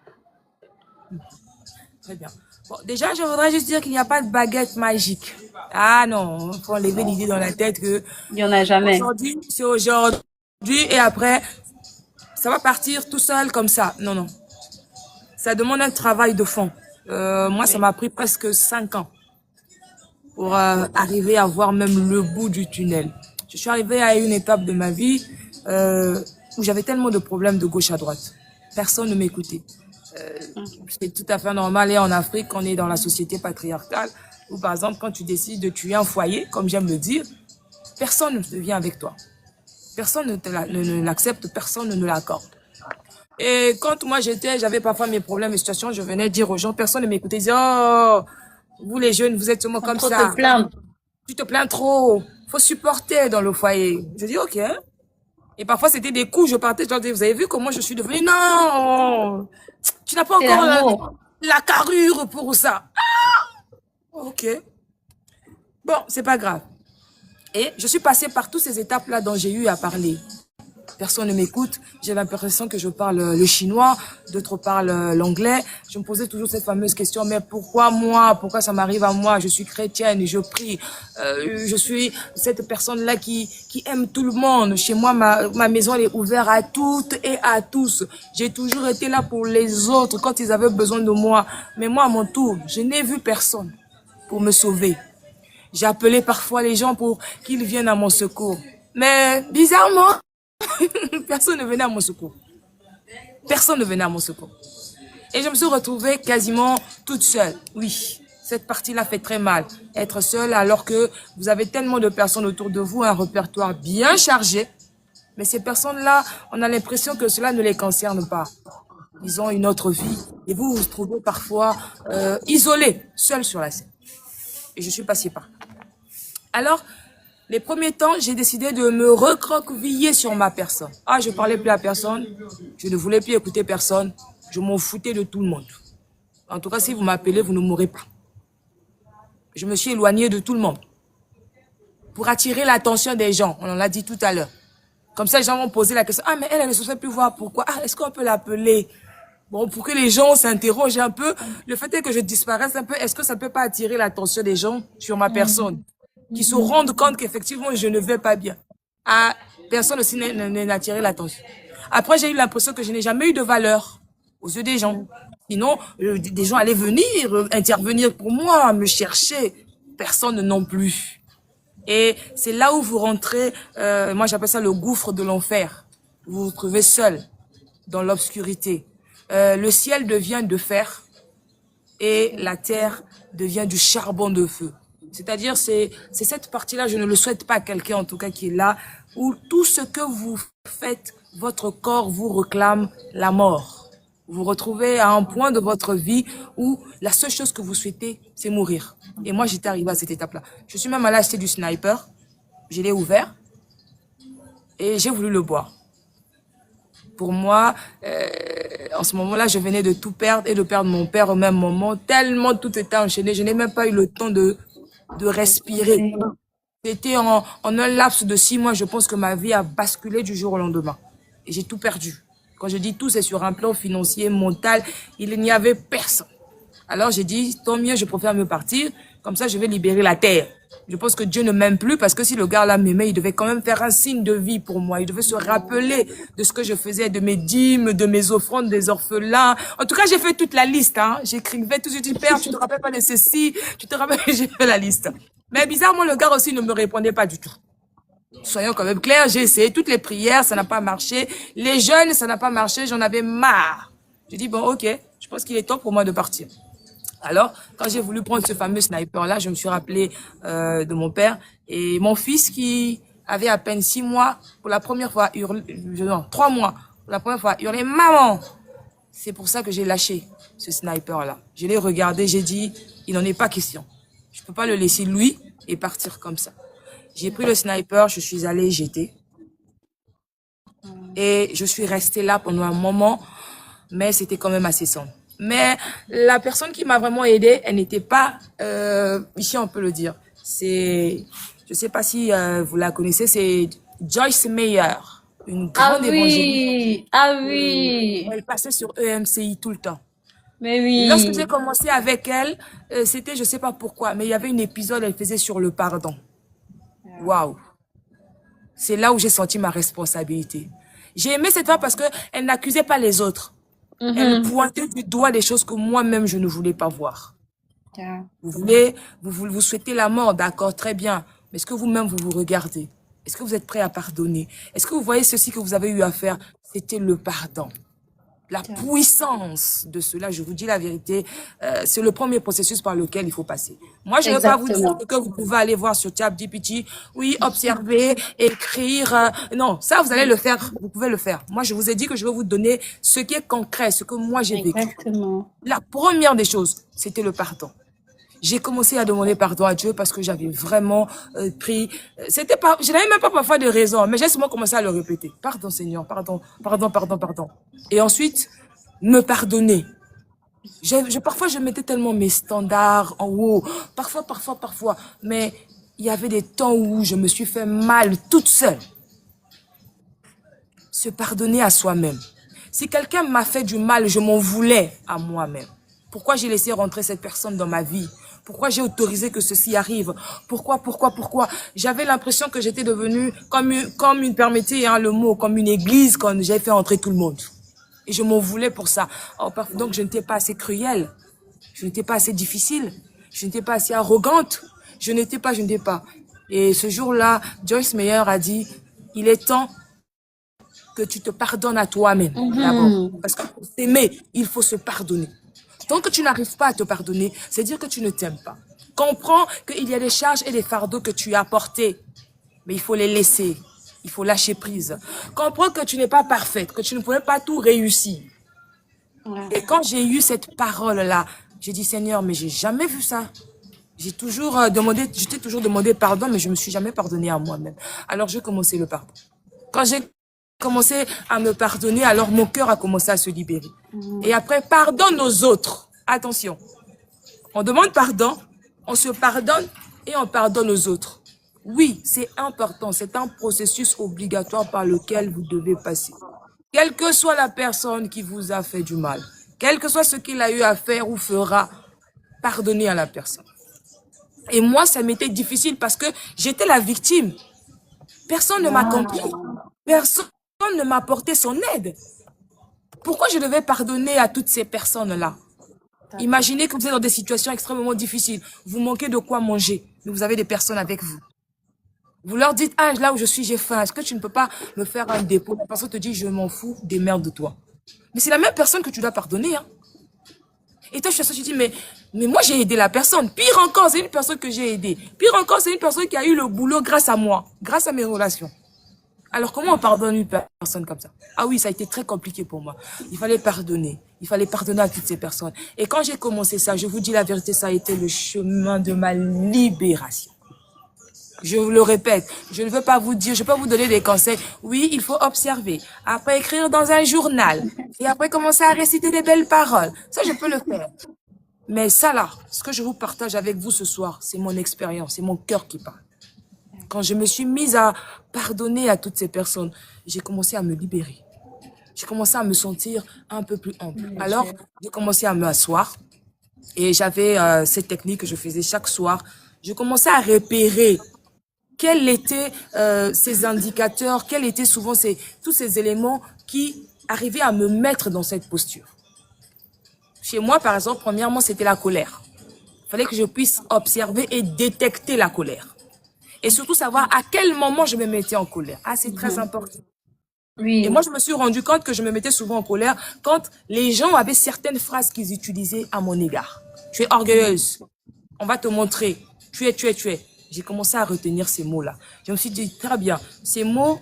Très bien. Bon, déjà, je voudrais juste dire qu'il n'y a pas de baguette magique. Ah non, il faut enlever l'idée dans la tête que il n'y en a jamais. Aujourd'hui, c'est aujourd'hui et après, ça va partir tout seul comme ça. Non, non. Ça demande un travail de fond. Moi, ça m'a pris presque 5 ans pour arriver à voir même le bout du tunnel. Je suis arrivée à une étape de ma vie où j'avais tellement de problèmes de gauche à droite. Personne ne m'écoutait. C'est tout à fait normal. Et en Afrique, on est dans la société patriarcale où, par exemple, quand tu décides de tuer un foyer, comme j'aime le dire, personne ne vient avec toi. Personne ne l'accepte, personne ne l'accorde. Et quand moi j'avais parfois mes problèmes, mes situations, je venais dire aux gens, personne ne m'écoutait. Ils disaient, oh, vous les jeunes, vous êtes seulement comme Trop ça. te plaindre. Tu te plains trop. Faut supporter dans le foyer. Je dis, ok. Et parfois, c'était des coups, je partais, je leur disais, vous avez vu comment je suis devenue? Non! Tu n'as pas C'est encore l'amour. la carrure pour ça. Ok. Bon, c'est pas grave. Et je suis passée par toutes ces étapes-là dont j'ai eu à parler. Personne ne m'écoute. J'ai l'impression que je parle le chinois, d'autres parlent l'anglais. Je me posais toujours cette fameuse question, mais pourquoi moi? Pourquoi ça m'arrive à moi? Je suis chrétienne, je prie. Je suis cette personne-là qui aime tout le monde. Chez moi, ma maison elle est ouverte à toutes et à tous. J'ai toujours été là pour les autres quand ils avaient besoin de moi. Mais moi, à mon tour, je n'ai vu personne pour me sauver. J'ai appelé parfois les gens pour qu'ils viennent à mon secours. Mais bizarrement, personne ne venait à mon secours. Personne ne venait à mon secours. Et je me suis retrouvée quasiment toute seule. Oui, cette partie-là fait très mal. Être seule alors que vous avez tellement de personnes autour de vous, un répertoire bien chargé. Mais ces personnes-là, on a l'impression que cela ne les concerne pas. Ils ont une autre vie. Et vous vous trouvez parfois isolé, seul sur la scène. Et je suis passée par. Alors, les premiers temps, j'ai décidé de me recroqueviller sur ma personne. Ah, je parlais plus à personne. Je ne voulais plus écouter personne. Je m'en foutais de tout le monde. En tout cas, si vous m'appelez, vous ne mourrez pas. Je me suis éloignée de tout le monde. Pour attirer l'attention des gens. On en l'a dit tout à l'heure. Comme ça, les gens vont poser la question. Ah, mais elle ne se fait plus voir. Pourquoi? Ah, est-ce qu'on peut l'appeler? Bon, pour que les gens s'interrogent un peu. Le fait est que je disparaisse un peu. Est-ce que ça ne peut pas attirer l'attention des gens sur ma personne? Qui se rendent compte qu'effectivement, je ne vais pas bien. Ah, personne aussi n'a attiré l'attention. Après, j'ai eu l'impression que je n'ai jamais eu de valeur aux yeux des gens. Sinon, des gens allaient venir, intervenir pour moi, me chercher. Personne non plus. Et c'est là où vous rentrez, moi j'appelle ça le gouffre de l'enfer. Vous vous trouvez seul dans l'obscurité. Le ciel devient de fer et la terre devient du charbon de feu. C'est-à-dire, c'est cette partie-là, je ne le souhaite pas à quelqu'un en tout cas qui est là, où tout ce que vous faites, votre corps vous réclame la mort. Vous vous retrouvez à un point de votre vie où la seule chose que vous souhaitez, c'est mourir. Et moi, j'étais arrivée à cette étape-là. Je suis même allée acheter du sniper, je l'ai ouvert et j'ai voulu le boire. Pour moi, en ce moment-là, je venais de tout perdre et de perdre mon père au même moment. Tellement tout était enchaîné, je n'ai même pas eu le temps de respirer. C'était en un laps de 6 mois, je pense que ma vie a basculé du jour au lendemain. Et j'ai tout perdu. Quand je dis tout, c'est sur un plan financier, mental. Il n'y avait personne. Alors j'ai dit, tant mieux, je préfère me partir. Comme ça, je vais libérer la terre. Je pense que Dieu ne m'aime plus parce que si le gars là m'aimait, il devait quand même faire un signe de vie pour moi. Il devait se rappeler de ce que je faisais, de mes dîmes, de mes offrandes, des orphelins. En tout cas, j'ai fait toute la liste. Hein. J'écrivais tout ce que tu perds, tu te rappelles pas de ceci, tu te rappelles, j'ai fait la liste. Mais bizarrement, le gars aussi ne me répondait pas du tout. Soyons quand même clairs, j'ai essayé toutes les prières, ça n'a pas marché. Les jeûnes, ça n'a pas marché, j'en avais marre. J'ai dit, bon, ok, je pense qu'il est temps pour moi de partir. Alors, quand j'ai voulu prendre ce fameux sniper-là, je me suis rappelé de mon père. Et mon fils qui avait à peine 6 mois, pour la première fois, non, 3 mois, pour la première fois, hurlé, maman! C'est pour ça que j'ai lâché ce sniper-là. Je l'ai regardé, j'ai dit, il n'en est pas question. Je peux pas le laisser lui et partir comme ça. J'ai pris le sniper, je suis allée jeter. Et je suis restée là pendant un moment, mais c'était quand même assez sombre. Mais la personne qui m'a vraiment aidée, elle n'était pas, ici on peut le dire, c'est, je sais pas si vous la connaissez, c'est Joyce Meyer, une grande évangéliste. Ah oui. Elle passait sur EMCI tout le temps. Mais oui. Lorsque j'ai commencé avec elle, c'était, je sais pas pourquoi, mais il y avait un épisode, elle faisait sur le pardon. Waouh. C'est là où j'ai senti ma responsabilité. J'ai aimé cette femme parce que elle n'accusait pas les autres. Elle pointait du doigt des choses que moi-même je ne voulais pas voir. Vous souhaitez la mort, d'accord, très bien. Mais est-ce que vous-même vous vous regardez? Est-ce que vous êtes prêt à pardonner? Est-ce que vous voyez ceci que vous avez eu à faire? C'était le pardon. La puissance de cela, je vous dis la vérité, c'est le premier processus par lequel il faut passer. Moi, je ne vais pas vous dire Exactement. que vous pouvez aller voir sur ChatGPT, oui, observer, écrire. Non, ça, vous allez le faire, vous pouvez le faire. Moi, je vous ai dit que je vais vous donner ce qui est concret, ce que moi j'ai vécu. Exactement. La première des choses, c'était le pardon. J'ai commencé à demander pardon à Dieu parce que j'avais vraiment pris. C'était pas, je n'avais même pas parfois de raison, mais j'ai seulement commencé à le répéter. Pardon, Seigneur, pardon, pardon, pardon, pardon. Et ensuite, me pardonner. Parfois, je mettais tellement mes standards en haut. Parfois. Mais il y avait des temps où je me suis fait mal toute seule. Se pardonner à soi-même. Si quelqu'un m'a fait du mal, je m'en voulais à moi-même. Pourquoi j'ai laissé rentrer cette personne dans ma vie? Pourquoi j'ai autorisé que ceci arrive? Pourquoi? J'avais l'impression que j'étais devenue comme une, permettez le mot, comme une église quand j'ai fait entrer tout le monde. Et je m'en voulais pour ça. Donc je n'étais pas assez cruelle. Je n'étais pas assez difficile. Je n'étais pas assez arrogante. Je n'étais pas. Et ce jour-là, Joyce Meyer a dit, il est temps que tu te pardonnes à toi-même d'abord. Parce que pour s'aimer, il faut se pardonner. Tant que tu n'arrives pas à te pardonner, c'est dire que tu ne t'aimes pas. Comprends qu'il y a des charges et des fardeaux que tu as portés, mais il faut les laisser. Il faut lâcher prise. Comprends que tu n'es pas parfaite, que tu ne pourrais pas tout réussir. Ouais. Et quand j'ai eu cette parole-là, j'ai dit, Seigneur, mais j'ai jamais vu ça. Je t'ai toujours demandé pardon, mais je me suis jamais pardonné à moi-même. Alors j'ai commencé le pardon. Quand j'ai commencé à me pardonner, alors mon cœur a commencé à se libérer. Et après, pardonne aux autres. Attention, on demande pardon, on se pardonne et on pardonne aux autres. Oui, c'est important, c'est un processus obligatoire par lequel vous devez passer. Quelle que soit la personne qui vous a fait du mal, quel que soit ce qu'il a eu à faire ou fera, pardonnez à la personne. Et moi, ça m'était difficile parce que j'étais la victime. Personne ne m'a compris. Personne ne m'a apporté son aide. Pourquoi je devais pardonner à toutes ces personnes-là? Imaginez que vous êtes dans des situations extrêmement difficiles. Vous manquez de quoi manger, mais vous avez des personnes avec vous. Vous leur dites, ah, là où je suis, j'ai faim. Est-ce que tu ne peux pas me faire un dépôt? La personne te dit, je m'en fous, démerde-toi. Mais c'est la même personne que tu dois pardonner. Hein. Et toi, tu dis, mais moi, j'ai aidé la personne. Pire encore, c'est une personne que j'ai aidée. Pire encore, c'est une personne qui a eu le boulot grâce à moi, grâce à mes relations. Alors, comment on pardonne une personne comme ça? Ah oui, ça a été très compliqué pour moi. Il fallait pardonner. Il fallait pardonner à toutes ces personnes. Et quand j'ai commencé ça, je vous dis la vérité, ça a été le chemin de ma libération. Je vous le répète, je ne veux pas vous dire, je peux vous donner des conseils. Oui, il faut observer. Après, écrire dans un journal. Et après, commencer à réciter des belles paroles. Ça, je peux le faire. Mais ça là, ce que je vous partage avec vous ce soir, c'est mon expérience, c'est mon cœur qui parle. Quand je me suis mise à pardonner à toutes ces personnes, j'ai commencé à me libérer. J'ai commencé à me sentir un peu plus humble. Alors, j'ai commencé à m'asseoir. Et j'avais cette technique que je faisais chaque soir. Je commençais à repérer quels étaient ces indicateurs, quels étaient souvent tous ces éléments qui arrivaient à me mettre dans cette posture. Chez moi, par exemple, premièrement, c'était la colère. Il fallait que je puisse observer et détecter la colère. Et surtout savoir à quel moment je me mettais en colère. Ah, c'est très important. Oui. Et moi, je me suis rendu compte que je me mettais souvent en colère quand les gens avaient certaines phrases qu'ils utilisaient à mon égard. Tu es orgueilleuse. On va te montrer. Tu es. J'ai commencé à retenir ces mots-là. Je me suis dit, très bien, ces mots,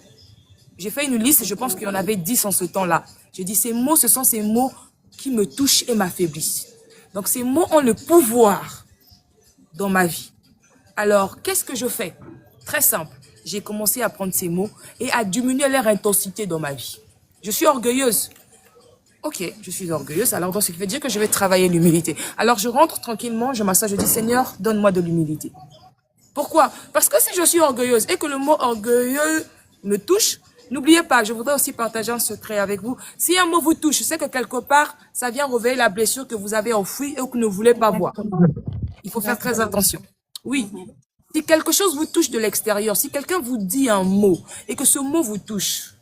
j'ai fait une liste, je pense qu'il y en avait 10 en ce temps-là. J'ai dit, ces mots, ce sont ces mots qui me touchent et m'affaiblissent. Donc, ces mots ont le pouvoir dans ma vie. Alors, qu'est-ce que je fais? Très simple. J'ai commencé à prendre ces mots et à diminuer leur intensité dans ma vie. Je suis orgueilleuse. Ok, je suis orgueilleuse. Alors, donc, ce qui veut dire que je vais travailler l'humilité. Alors, je rentre tranquillement, je m'assois, je dis, Seigneur, donne-moi de l'humilité. Pourquoi? Parce que si je suis orgueilleuse et que le mot orgueilleux me touche, n'oubliez pas, je voudrais aussi partager un secret avec vous. Si un mot vous touche, c'est que quelque part, ça vient réveiller la blessure que vous avez enfouie et que vous ne voulez pas voir. Il faut faire très attention. Oui. Si quelque chose vous touche de l'extérieur, si quelqu'un vous dit un mot et que ce mot vous touche,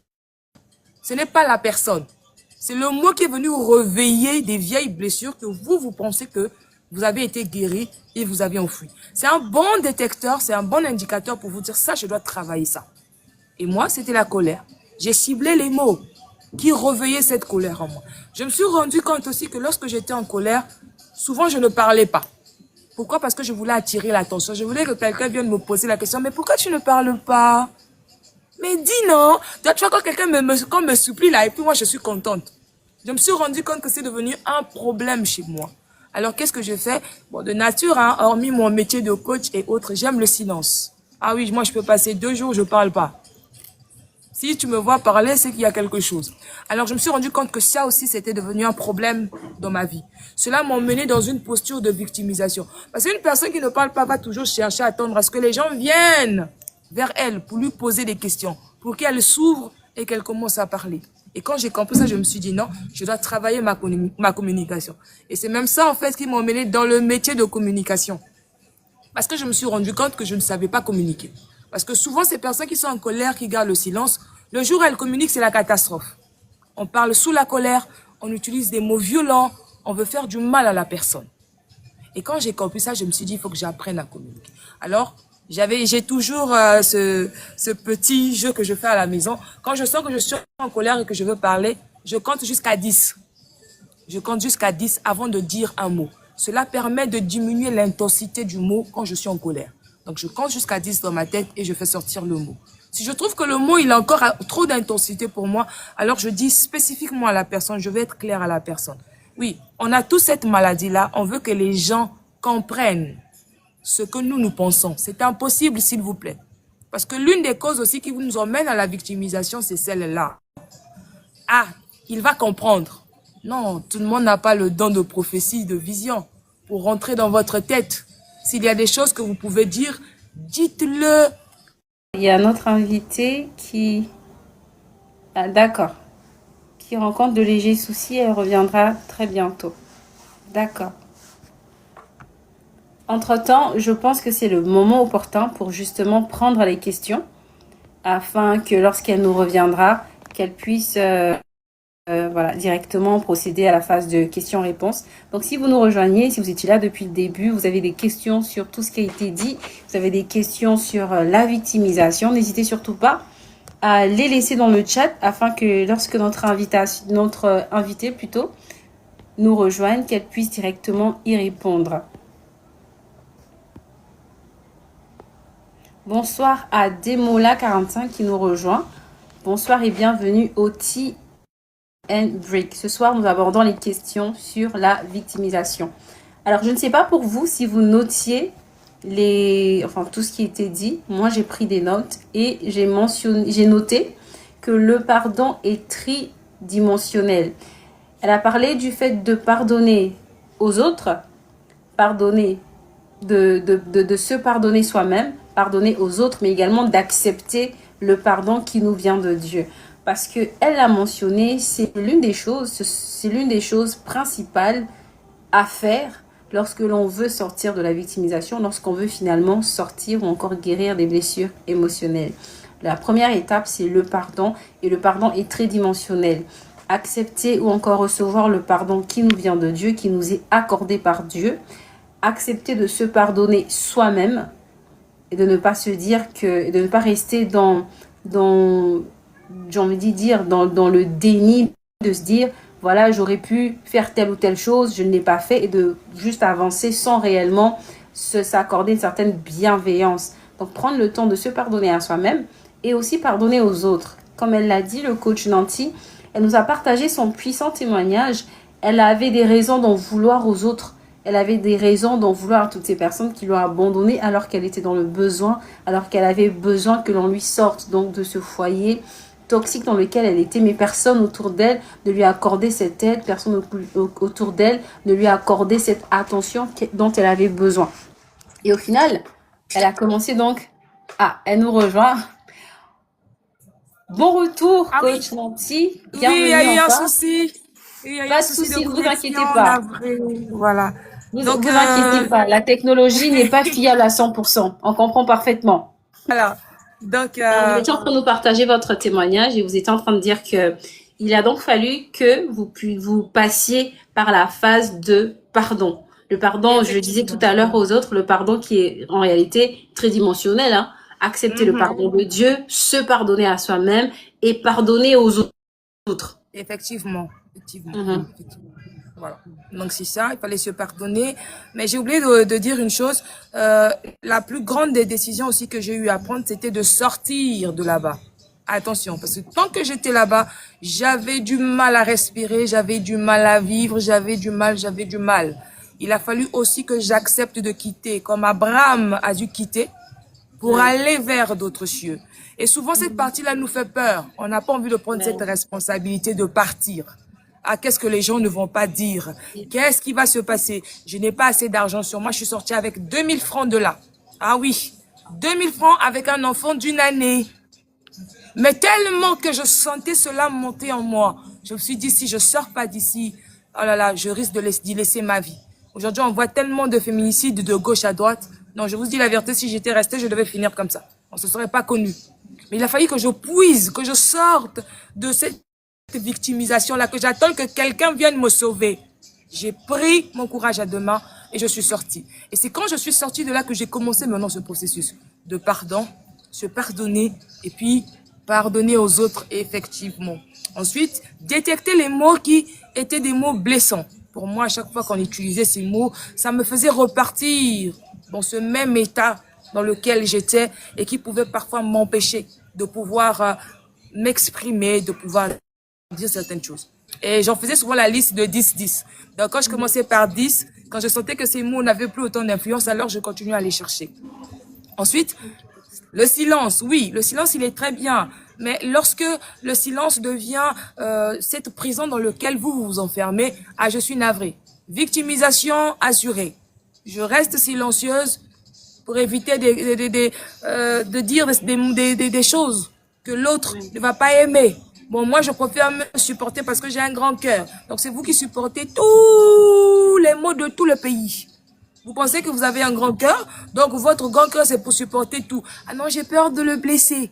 ce n'est pas la personne. C'est le mot qui est venu réveiller des vieilles blessures que vous pensez que vous avez été guéri et vous avez enfoui. C'est un bon détecteur, c'est un bon indicateur pour vous dire ça, je dois travailler ça. Et moi, c'était la colère. J'ai ciblé les mots. qui reveillait cette colère en moi. Je me suis rendu compte aussi que lorsque j'étais en colère, souvent je ne parlais pas. Pourquoi? Parce que je voulais attirer l'attention. Je voulais que quelqu'un vienne me poser la question, mais pourquoi tu ne parles pas? Mais dis non. Tu vois, quand quelqu'un me supplie là, et puis moi je suis contente. Je me suis rendu compte que c'est devenu un problème chez moi. Alors qu'est-ce que je fais? Bon, de nature, hein, hormis mon métier de coach et autres, j'aime le silence. Ah oui, moi je peux passer 2 jours, je parle pas. Si tu me vois parler, c'est qu'il y a quelque chose. Alors, je me suis rendu compte que ça aussi, c'était devenu un problème dans ma vie. Cela m'a emmené dans une posture de victimisation. Parce qu'une personne qui ne parle pas va toujours chercher à attendre à ce que les gens viennent vers elle pour lui poser des questions, pour qu'elle s'ouvre et qu'elle commence à parler. Et quand j'ai compris ça, je me suis dit non, je dois travailler ma communication. Et c'est même ça, en fait, qui m'a emmené dans le métier de communication. Parce que je me suis rendu compte que je ne savais pas communiquer. Parce que souvent, ces personnes qui sont en colère, qui gardent le silence, le jour où elles communiquent, c'est la catastrophe. On parle sous la colère, on utilise des mots violents, on veut faire du mal à la personne. Et quand j'ai compris ça, je me suis dit, il faut que j'apprenne à communiquer. Alors, j'ai toujours ce petit jeu que je fais à la maison. Quand je sens que je suis en colère et que je veux parler, je compte jusqu'à 10. Je compte jusqu'à 10 avant de dire un mot. Cela permet de diminuer l'intensité du mot quand je suis en colère. Donc, je compte jusqu'à 10 dans ma tête et je fais sortir le mot. Si je trouve que le mot, il a encore trop d'intensité pour moi, alors je dis spécifiquement à la personne, je vais être clair à la personne. Oui, on a tous cette maladie-là, on veut que les gens comprennent ce que nous pensons. C'est impossible, s'il vous plaît. Parce que l'une des causes aussi qui nous emmène à la victimisation, c'est celle-là. Ah, il va comprendre. Non, tout le monde n'a pas le don de prophétie, de vision pour rentrer dans votre tête. S'il y a des choses que vous pouvez dire, dites-le. Il y a un autre invité qui... Ah, d'accord. Qui rencontre de légers soucis, elle reviendra très bientôt. D'accord. Entre-temps, je pense que c'est le moment opportun pour justement prendre les questions afin que lorsqu'elle nous reviendra, qu'elle puisse voilà, directement procéder à la phase de questions-réponses. Donc, si vous nous rejoignez, si vous étiez là depuis le début, vous avez des questions sur tout ce qui a été dit, vous avez des questions sur la victimisation, n'hésitez surtout pas à les laisser dans le chat afin que lorsque notre invité plutôt nous rejoigne, qu'elle puisse directement y répondre. Bonsoir à Demola45 qui nous rejoint. Bonsoir et bienvenue au Tea and Break. Ce soir, nous abordons les questions sur la victimisation. Alors, je ne sais pas pour vous si vous notiez tout ce qui était dit. Moi, j'ai pris des notes et j'ai noté que le pardon est tridimensionnel. Elle a parlé du fait de pardonner aux autres, pardonner, de se pardonner soi-même, pardonner aux autres, mais également d'accepter le pardon qui nous vient de Dieu. Parce que elle l'a mentionné, c'est l'une des choses principales à faire lorsque l'on veut sortir de la victimisation, lorsqu'on veut finalement sortir ou encore guérir des blessures émotionnelles. La première étape, c'est le pardon, et le pardon est tridimensionnel. Accepter ou encore recevoir le pardon qui nous vient de Dieu, qui nous est accordé par Dieu. Accepter de se pardonner soi-même et de ne pas se dire que, de ne pas rester dans j'ai envie de dire, dans le déni, de se dire, voilà, j'aurais pu faire telle ou telle chose, je ne l'ai pas fait, et de juste avancer sans réellement s'accorder une certaine bienveillance. Donc, prendre le temps de se pardonner à soi-même et aussi pardonner aux autres. Comme elle l'a dit, le coach Nancy, elle nous a partagé son puissant témoignage. Elle avait des raisons d'en vouloir aux autres. Elle avait des raisons d'en vouloir à toutes ces personnes qui l'ont abandonnée alors qu'elle était dans le besoin, alors qu'elle avait besoin que l'on lui sorte donc de ce foyer toxique dans lequel elle était, mais personne autour d'elle ne lui accordait cette aide, personne autour d'elle ne lui accordait cette attention dont elle avait besoin. Et au final, elle a commencé donc... Ah, elle nous rejoint. Bon retour, coach Nancy. Bienvenue. Oui, il y a eu un souci. Pas de souci, ne vous inquiétez pas. Voilà. Donc, vous inquiétez pas, la technologie n'est pas fiable à 100%. On comprend parfaitement. Voilà. Donc, vous étiez en train de nous partager votre témoignage et vous étiez en train de dire que il a donc fallu que vous passiez par la phase de pardon. Le pardon, je le disais tout à l'heure aux autres, le pardon qui est en réalité tridimensionnel, hein. Accepter le pardon de Dieu, se pardonner à soi-même et pardonner aux autres. Effectivement, effectivement, Mhm. effectivement. Voilà. Donc c'est ça, il fallait se pardonner. Mais j'ai oublié de dire une chose. La plus grande des décisions aussi que j'ai eu à prendre, c'était de sortir de là-bas. Attention, parce que tant que j'étais là-bas, j'avais du mal à respirer, j'avais du mal à vivre, j'avais du mal. Il a fallu aussi que j'accepte de quitter, comme Abraham a dû quitter pour Ouais. aller vers d'autres cieux. Et souvent, cette partie-là nous fait peur. On n'a pas envie de prendre cette Ouais. responsabilité de partir. Ah, qu'est-ce que les gens ne vont pas dire? Qu'est-ce qui va se passer? Je n'ai pas assez d'argent sur moi. Je suis sortie avec 2000 francs de là. Ah oui, 2000 francs avec un enfant d'une année. Mais tellement que je sentais cela monter en moi, je me suis dit, si je sors pas d'ici, oh là là, je risque d'y laisser ma vie. Aujourd'hui, on voit tellement de féminicides de gauche à droite. Non, je vous dis la vérité, si j'étais restée, je devais finir comme ça. On ne se serait pas connu. Mais il a fallu que je puise, que je sorte de cette victimisation-là, que j'attende que quelqu'un vienne me sauver. J'ai pris mon courage à deux mains et je suis sortie. Et c'est quand je suis sortie de là que j'ai commencé maintenant ce processus de pardon, se pardonner et puis pardonner aux autres effectivement. Ensuite, détecter les mots qui étaient des mots blessants. Pour moi, à chaque fois qu'on utilisait ces mots, ça me faisait repartir dans ce même état dans lequel j'étais et qui pouvait parfois m'empêcher de pouvoir m'exprimer, de pouvoir dire certaines choses. Et j'en faisais souvent la liste de 10-10. Donc quand je commençais par 10, quand je sentais que ces mots n'avaient plus autant d'influence, alors je continuais à les chercher. Ensuite, le silence, oui, le silence, il est très bien. Mais lorsque le silence devient cette prison dans laquelle vous vous enfermez, ah, je suis navrée. Victimisation assurée. Je reste silencieuse pour éviter de dire des choses que l'autre ne va pas aimer. Bon, moi, je préfère me supporter parce que j'ai un grand cœur. Donc, c'est vous qui supportez tous les maux de tout le pays. Vous pensez que vous avez un grand cœur, donc votre grand cœur, c'est pour supporter tout. Ah non, j'ai peur de le blesser.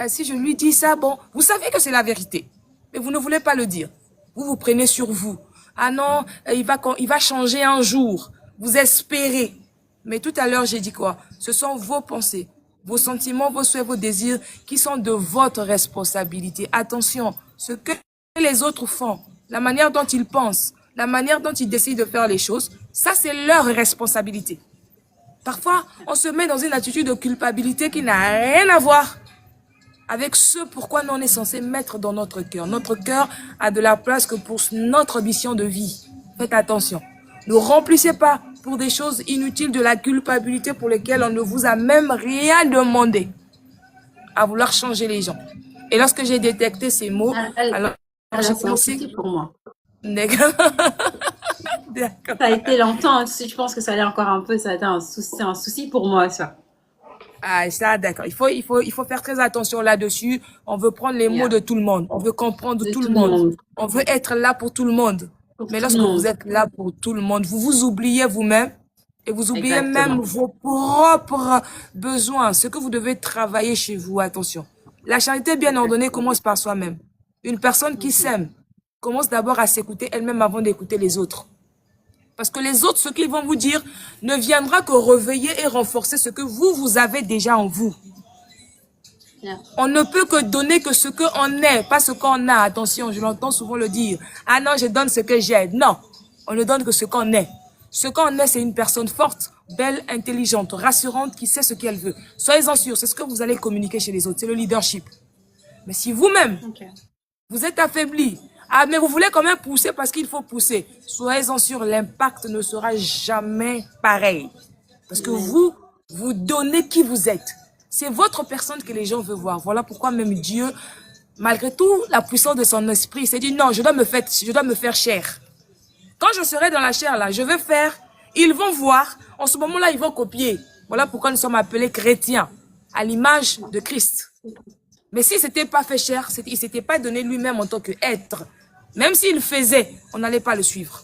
Si je lui dis ça, bon, vous savez que c'est la vérité, mais vous ne voulez pas le dire. Vous vous prenez sur vous. Ah non, il va changer un jour. Vous espérez. Mais tout à l'heure, j'ai dit quoi? Ce sont vos pensées, vos sentiments, vos souhaits, vos désirs qui sont de votre responsabilité. Attention, ce que les autres font, la manière dont ils pensent, la manière dont ils décident de faire les choses, ça c'est leur responsabilité. Parfois, on se met dans une attitude de culpabilité qui n'a rien à voir avec ce pourquoi nous on est censé mettre dans notre cœur. Notre cœur a de la place que pour notre mission de vie. Faites attention. Ne remplissez pas pour des choses inutiles de la culpabilité pour lesquelles on ne vous a même rien demandé à vouloir changer les gens. Et lorsque j'ai détecté ces mots, alors j'ai C'est un commencé... souci pour moi. D'accord. Ça a été longtemps, je pense que ça allait encore un peu, ça a été un souci pour moi, ça. Ah, ça, d'accord. Il faut faire très attention là-dessus. On veut prendre les mots Yeah. de tout le monde. On veut comprendre De tout tout le le monde. monde. On veut être là pour tout le monde. Pour Mais tout le lorsque vous monde. êtes là pour tout le monde, vous vous oubliez vous-même et vous oubliez même Exactement. vos propres besoins, ce que vous devez travailler chez vous. Attention. La charité bien ordonnée commence par soi-même. Une personne qui s'aime commence d'abord à s'écouter elle-même avant d'écouter les autres. Parce que les autres, ce qu'ils vont vous dire, ne viendra que réveiller et renforcer ce que vous avez déjà en vous. Yeah. On ne peut que donner que ce qu'on est, pas ce qu'on a. Attention, je l'entends souvent le dire. Ah non, je donne ce que j'ai. Non, on ne donne que ce qu'on est. Ce qu'on est, c'est une personne forte, belle, intelligente, rassurante, qui sait ce qu'elle veut. Soyez-en sûrs, c'est ce que vous allez communiquer chez les autres. C'est le leadership. Mais si vous-même, Okay. vous êtes affaibli, ah, mais vous voulez quand même pousser parce qu'il faut pousser, soyez-en sûrs, l'impact ne sera jamais pareil. Parce que vous donnez qui vous êtes. C'est votre personne que les gens veulent voir. Voilà pourquoi même Dieu, malgré tout la puissance de son esprit, s'est dit non, je dois me faire chair. Quand je serai dans la chair là, je vais faire, ils vont voir, en ce moment-là, ils vont copier. Voilà pourquoi nous sommes appelés chrétiens, à l'image de Christ. Mais s'il ne s'était pas fait chair, il ne s'était pas donné lui-même en tant qu'être. Même s'il faisait, on n'allait pas le suivre.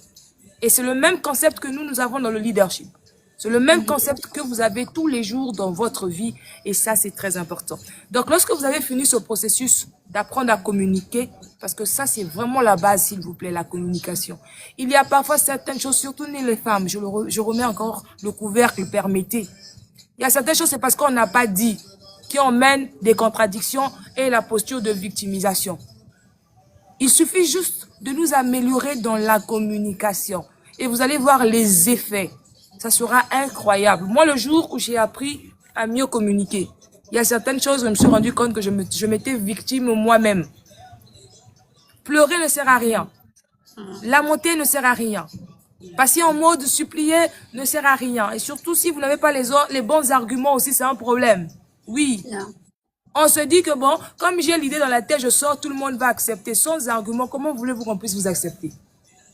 Et c'est le même concept que nous avons dans le leadership. C'est le même concept que vous avez tous les jours dans votre vie. Et ça, c'est très important. Donc, lorsque vous avez fini ce processus d'apprendre à communiquer, parce que ça, c'est vraiment la base, s'il vous plaît, la communication. Il y a parfois certaines choses, surtout nous les femmes, je remets encore le couvercle, permettez. Il y a certaines choses, c'est parce qu'on n'a pas dit, qui emmènent des contradictions et la posture de victimisation. Il suffit juste de nous améliorer dans la communication. Et vous allez voir les effets. Ça sera incroyable. Moi, le jour où j'ai appris à mieux communiquer, il y a certaines choses où je me suis rendu compte que je m'étais victime moi-même. Pleurer ne sert à rien. Lamenter ne sert à rien. Passer en mode supplier ne sert à rien. Et surtout, si vous n'avez pas les bons arguments aussi, c'est un problème. Oui. Yeah. On se dit que bon, comme j'ai l'idée dans la tête, je sors, tout le monde va accepter. Sans argument, comment voulez-vous qu'on puisse vous accepter?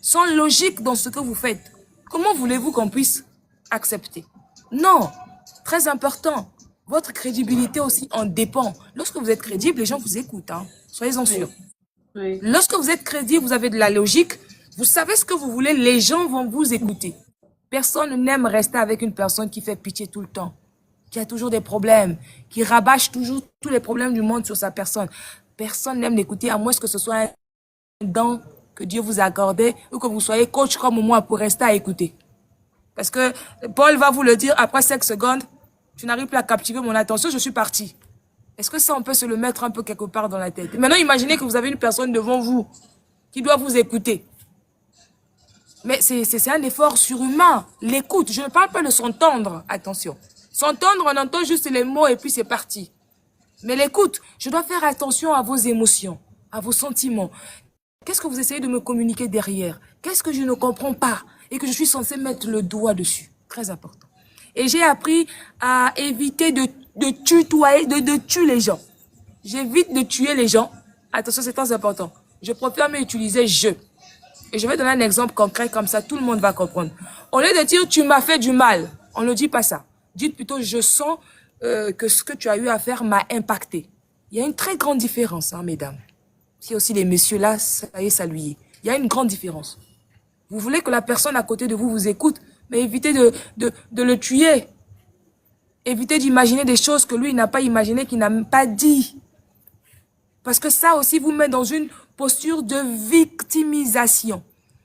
Sans logique dans ce que vous faites, comment voulez-vous qu'on puisse accepter? Non. Très important. Votre crédibilité aussi en dépend. Lorsque vous êtes crédible, les gens vous écoutent. Hein. Soyez-en sûrs. Oui. Lorsque vous êtes crédible, vous avez de la logique, vous savez ce que vous voulez, les gens vont vous écouter. Personne n'aime rester avec une personne qui fait pitié tout le temps, qui a toujours des problèmes, qui rabâche toujours tous les problèmes du monde sur sa personne. Personne n'aime l'écouter, à moins que ce soit un don que Dieu vous a accordé ou que vous soyez coach comme moi pour rester à écouter. Parce que Paul va vous le dire après 5 secondes, tu n'arrives plus à captiver mon attention, je suis parti. Est-ce que ça, on peut se le mettre un peu quelque part dans la tête? Maintenant, imaginez que vous avez une personne devant vous qui doit vous écouter. Mais c'est un effort surhumain. L'écoute, je ne parle pas de s'entendre, attention. S'entendre, on entend juste les mots et puis c'est parti. Mais l'écoute, je dois faire attention à vos émotions, à vos sentiments. Qu'est-ce que vous essayez de me communiquer derrière? Qu'est-ce que je ne comprends pas et que je suis censée mettre le doigt dessus? Très important. Et j'ai appris à éviter de tutoyer, de tuer les gens. J'évite de tuer les gens. Attention, c'est très important. Je préfère mieux utiliser je. Et je vais donner un exemple concret, comme ça tout le monde va comprendre. Au lieu de dire tu m'as fait du mal, on ne dit pas ça. Dites plutôt je sens que ce que tu as eu à faire m'a impacté. Il y a une très grande différence, hein, mesdames. Si aussi les messieurs là, ça y est, saluez. Il y a une grande différence. Vous voulez que la personne à côté de vous vous écoute, mais évitez de le tuer. Évitez d'imaginer des choses que lui n'a pas imaginées, qu'il n'a pas dit. Parce que ça aussi vous met dans une posture de victimisation.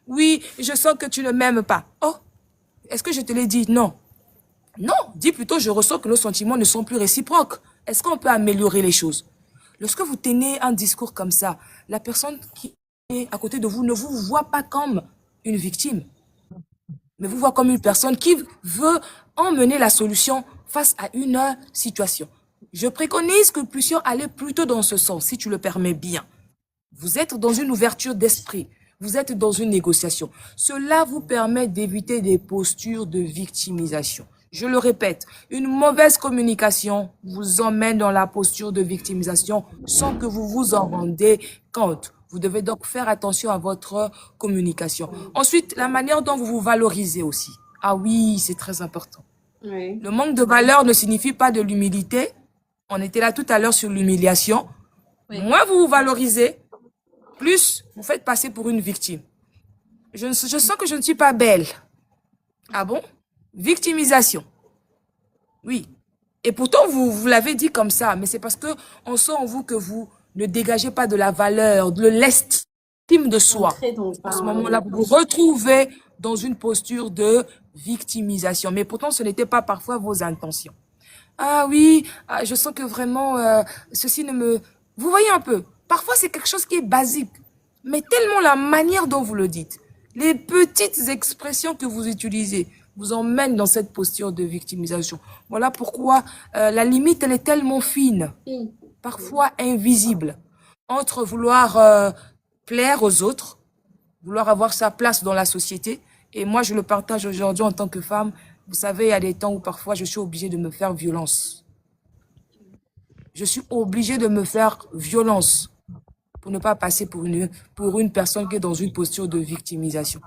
Oui, je sens que tu ne m'aimes pas. Oh, est-ce que je te l'ai dit? Non. Non, dis plutôt, je ressens que nos sentiments ne sont plus réciproques. Est-ce qu'on peut améliorer les choses? Lorsque vous tenez un discours comme ça, la personne qui est à côté de vous ne vous voit pas comme une victime, mais vous voit comme une personne qui veut emmener la solution face à une situation. Je préconise que nous puissions aller plutôt dans ce sens, si tu le permets bien. Vous êtes dans une ouverture d'esprit. Vous êtes dans une négociation. Cela vous permet d'éviter des postures de victimisation. Je le répète, une mauvaise communication vous emmène dans la posture de victimisation sans que vous vous en rendez compte. Vous devez donc faire attention à votre communication. Ensuite, la manière dont vous vous valorisez aussi. Ah oui, c'est très important. Oui. Le manque de valeur ne signifie pas de l'humilité. On était là tout à l'heure sur l'humiliation. Oui. Moins vous vous valorisez, plus vous faites passer pour une victime. Je sens que je ne suis pas belle. Ah bon? Victimisation. Oui. Et pourtant, vous l'avez dit comme ça, mais c'est parce que on sent en vous que vous ne dégagez pas de la valeur, de l'estime de soi. À ce moment-là, vous vous retrouvez dans une posture de victimisation. Mais pourtant, ce n'était pas parfois vos intentions. Ah oui, je sens que vraiment, ceci ne me... Vous voyez un peu, parfois c'est quelque chose qui est basique, mais tellement la manière dont vous le dites, les petites expressions que vous utilisez, vous emmènent dans cette posture de victimisation. Voilà pourquoi la limite, elle est tellement fine, parfois invisible, entre vouloir plaire aux autres, vouloir avoir sa place dans la société, et moi je le partage aujourd'hui en tant que femme. Vous savez, il y a des temps où parfois je suis obligée de me faire violence. Je suis obligée de me faire violence pour ne pas passer pour une personne qui est dans une posture de victimisation.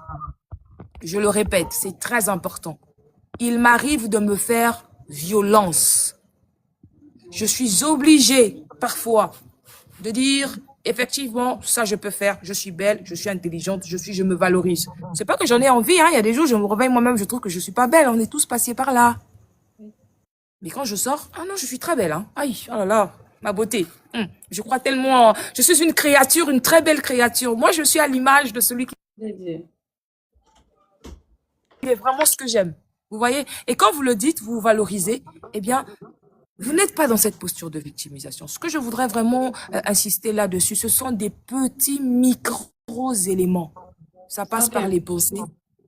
Je le répète, c'est très important. Il m'arrive de me faire violence. Je suis obligée parfois de dire, effectivement, ça je peux faire, je suis belle, je suis intelligente, je me valorise. C'est pas que j'en ai envie, hein. Il y a des jours, je me réveille moi-même, je trouve que je suis pas belle, on est tous passés par là. Mais quand je sors, ah non, je suis très belle, hein. Aïe, oh là là, ma beauté. Je crois tellement, je suis une créature, une très belle créature. Moi, je suis à l'image de celui qui est vraiment ce que j'aime. Vous voyez? Et quand vous le dites, vous vous valorisez, eh bien, Vous n'êtes pas dans cette posture de victimisation. Ce que je voudrais vraiment insister là-dessus, ce sont des petits micro-éléments. Ça passe Ok. par les pensées,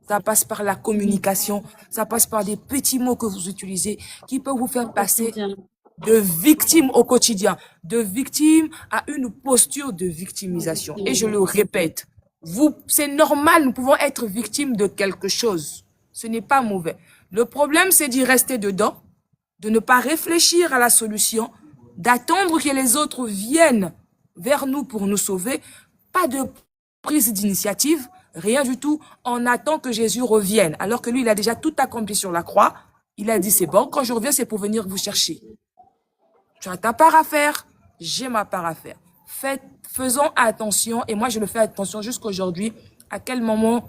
ça passe par la communication, ça passe par des petits mots que vous utilisez qui peuvent vous Au faire passer quotidien. de victime au quotidien, de victime à une posture de victimisation. Et je le répète, c'est normal, nous pouvons être victimes de quelque chose. Ce n'est pas mauvais. Le problème, c'est d'y rester dedans, de ne pas réfléchir à la solution, d'attendre que les autres viennent vers nous pour nous sauver, pas de prise d'initiative, rien du tout. On attend que Jésus revienne, alors que lui, il a déjà tout accompli sur la croix. Il a dit, c'est bon, quand je reviens, c'est pour venir vous chercher. Tu as ta part à faire, j'ai ma part à faire. Faisons attention, et moi je le fais attention jusqu'aujourd'hui, à quel moment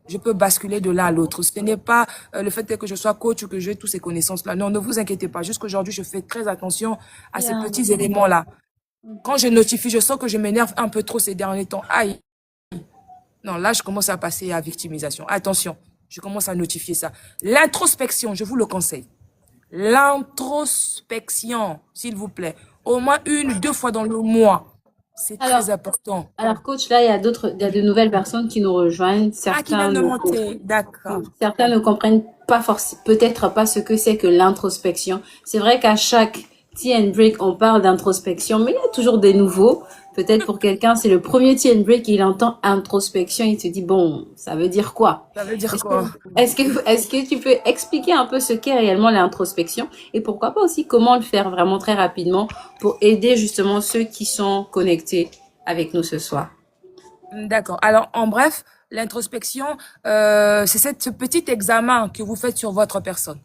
je peux basculer de l'un à l'autre. Ce n'est pas le fait que je sois coach ou que j'ai toutes ces connaissances-là. Non, ne vous inquiétez pas. Jusqu'aujourd'hui, je fais très attention à ces Bien. petits éléments-là. Quand je notifie, je sens que je m'énerve un peu trop ces derniers temps. Aïe. Non, là, je commence à passer à victimisation. Attention, je commence à notifier ça. L'introspection, je vous le conseille. L'introspection, s'il vous plaît. Au moins 1, 2 fois dans le mois. C'est très Alors, important. alors, coach, là, il y a de nouvelles personnes qui nous rejoignent. Ah, qui vient de monter. D'accord. Certains ne comprennent pas forcément, peut-être pas ce que c'est que l'introspection. C'est vrai qu'à chaque tea and break, on parle d'introspection, mais il y a toujours des nouveaux. Peut-être pour quelqu'un, c'est le premier tea and break, il entend introspection, il se dit, bon, ça veut dire quoi? Ça veut dire Est-ce quoi? que, est-ce que tu peux expliquer un peu ce qu'est réellement l'introspection et pourquoi pas aussi comment le faire vraiment très rapidement pour aider justement ceux qui sont connectés avec nous ce soir? D'accord. Alors, en bref, l'introspection, c'est ce petit examen que vous faites sur votre personne.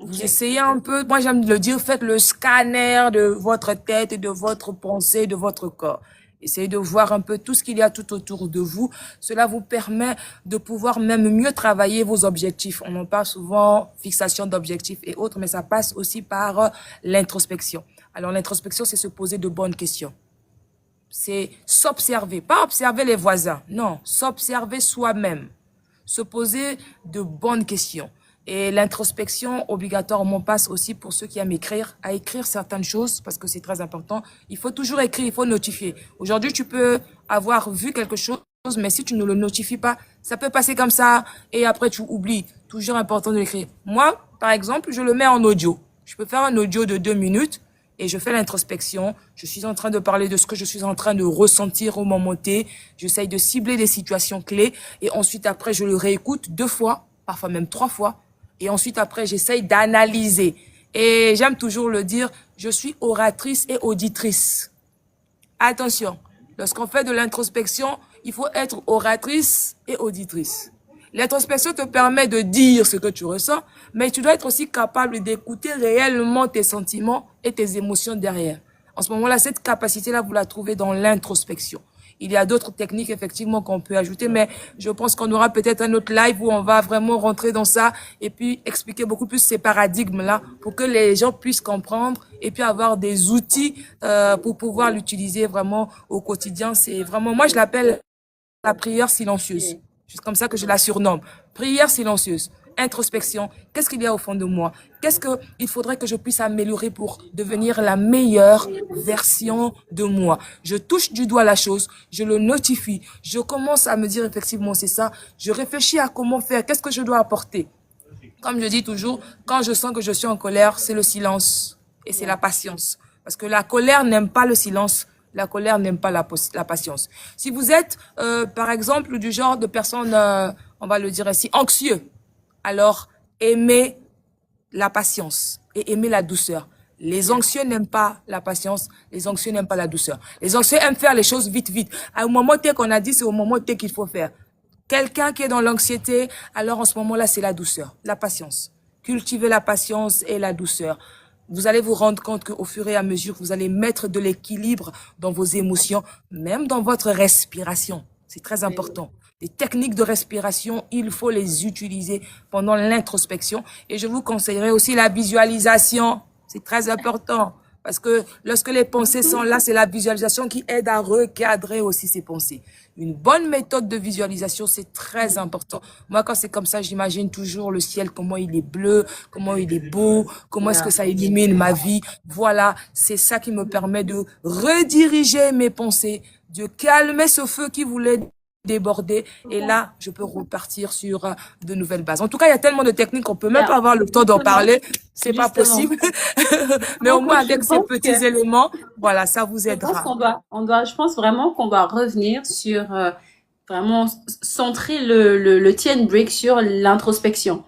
Vous Ok. essayez un peu, moi j'aime le dire, faites le scanner de votre tête et de votre pensée, de votre corps. Essayez de voir un peu tout ce qu'il y a tout autour de vous. Cela vous permet de pouvoir même mieux travailler vos objectifs. On en parle souvent, fixation d'objectifs et autres, mais ça passe aussi par l'introspection. Alors l'introspection, c'est se poser de bonnes questions. C'est s'observer, pas observer les voisins, non, s'observer soi-même, se poser de bonnes questions. Et l'introspection, obligatoirement, passe aussi pour ceux qui aiment écrire, à écrire certaines choses, parce que c'est très important. Il faut toujours écrire, il faut notifier. Aujourd'hui, tu peux avoir vu quelque chose, mais si tu ne le notifies pas, ça peut passer comme ça, et après tu oublies. Toujours important de l'écrire. Moi, par exemple, je le mets en audio. Je peux faire un audio de 2 minutes, et je fais l'introspection. Je suis en train de parler de ce que je suis en train de ressentir au moment T. J'essaye de cibler des situations clés, et ensuite, après, je le réécoute 2 fois, parfois même 3 fois. Et ensuite, après, j'essaye d'analyser. Et j'aime toujours le dire, je suis oratrice et auditrice. Attention, lorsqu'on fait de l'introspection, il faut être oratrice et auditrice. L'introspection te permet de dire ce que tu ressens, mais tu dois être aussi capable d'écouter réellement tes sentiments et tes émotions derrière. En ce moment-là, cette capacité-là, vous la trouvez dans l'introspection. Il y a d'autres techniques, effectivement, qu'on peut ajouter, mais je pense qu'on aura peut-être un autre live où on va vraiment rentrer dans ça et puis expliquer beaucoup plus ces paradigmes-là pour que les gens puissent comprendre et puis avoir des outils pour pouvoir l'utiliser vraiment au quotidien. C'est vraiment, moi, je l'appelle la prière silencieuse. C'est comme ça que je la surnomme. Prière silencieuse. Introspection. Qu'est-ce qu'il y a au fond de moi? Qu'est-ce qu'il faudrait que je puisse améliorer pour devenir la meilleure version de moi? Je touche du doigt la chose, je le notifie, je commence à me dire effectivement c'est ça, je réfléchis à comment faire, qu'est-ce que je dois apporter? Comme je dis toujours, quand je sens que je suis en colère, c'est le silence et c'est la patience. Parce que la colère n'aime pas le silence, la colère n'aime pas la patience. Si vous êtes, par exemple, du genre de personne, on va le dire ainsi, anxieux, alors aimez la patience et aimez la douceur. Les anxieux n'aiment pas la patience, les anxieux n'aiment pas la douceur. Les anxieux aiment faire les choses vite, vite. À un moment T qu'on a dit, c'est au moment T qu'il faut faire. Quelqu'un qui est dans l'anxiété, alors en ce moment-là, c'est la douceur, la patience. Cultivez la patience et la douceur. Vous allez vous rendre compte qu'au fur et à mesure, vous allez mettre de l'équilibre dans vos émotions, même dans votre respiration. C'est très important. Les techniques de respiration, il faut les utiliser pendant l'introspection. Et je vous conseillerais aussi la visualisation. C'est très important. Parce que lorsque les pensées sont là, c'est la visualisation qui aide à recadrer aussi ces pensées. Une bonne méthode de visualisation, c'est très important. Moi, quand c'est comme ça, j'imagine toujours le ciel, comment il est bleu, comment il est beau, comment est-ce que ça illumine ma vie. Voilà, c'est ça qui me permet de rediriger mes pensées, de calmer ce feu qui voulait déborder. Et là, je peux repartir sur de nouvelles bases. En tout cas, il y a tellement de techniques qu'on peut même pas avoir le temps d'en parler. C'est pas possible. Mais au moins, avec ces petits éléments, voilà, ça vous Je pense aidera. je pense vraiment qu'on doit revenir sur vraiment centrer le tea and break sur l'introspection.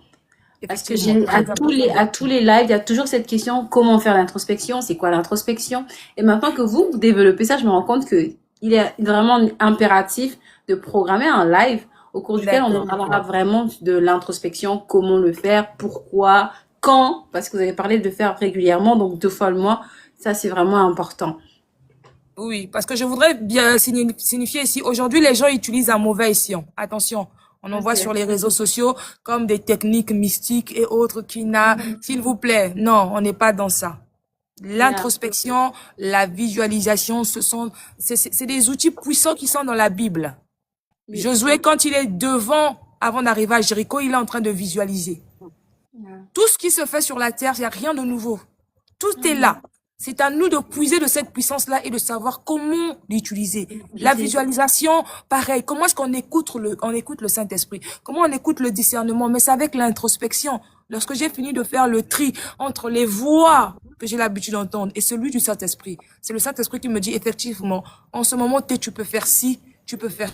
Parce que Effectivement, très important. à tous les lives, il y a toujours cette question, comment faire l'introspection? C'est quoi l'introspection? Et maintenant que vous développez ça, je me rends compte que il est vraiment impératif de programmer un live au cours duquel on D'accord. parlera vraiment de l'introspection, comment le faire, pourquoi, quand, parce que vous avez parlé de le faire régulièrement, donc 2 fois le mois. Ça, c'est vraiment important. Oui, parce que je voudrais bien signifier ici, aujourd'hui, les gens utilisent un mauvais escient. Attention, on en voit sur Ok. les réseaux sociaux comme des techniques mystiques et autres qui n'a, s'il vous plaît, non, on n'est pas dans ça. Yeah. L'introspection, la visualisation, c'est des outils puissants qui sont dans la Bible. Oui. Josué, quand il est devant, avant d'arriver à Jéricho, il est en train de visualiser. Yeah. Tout ce qui se fait sur la terre, il n'y a rien de nouveau. Tout est là. C'est à nous de puiser de cette puissance-là et de savoir comment l'utiliser. La visualisation, pareil. Comment est-ce qu'on écoute on écoute le Saint-Esprit? Comment on écoute le discernement? Mais c'est avec l'introspection. Lorsque j'ai fini de faire le tri entre les voix que j'ai l'habitude d'entendre et celui du Saint-Esprit, c'est le Saint-Esprit qui me dit effectivement, en ce moment, tu peux faire ci, tu peux faire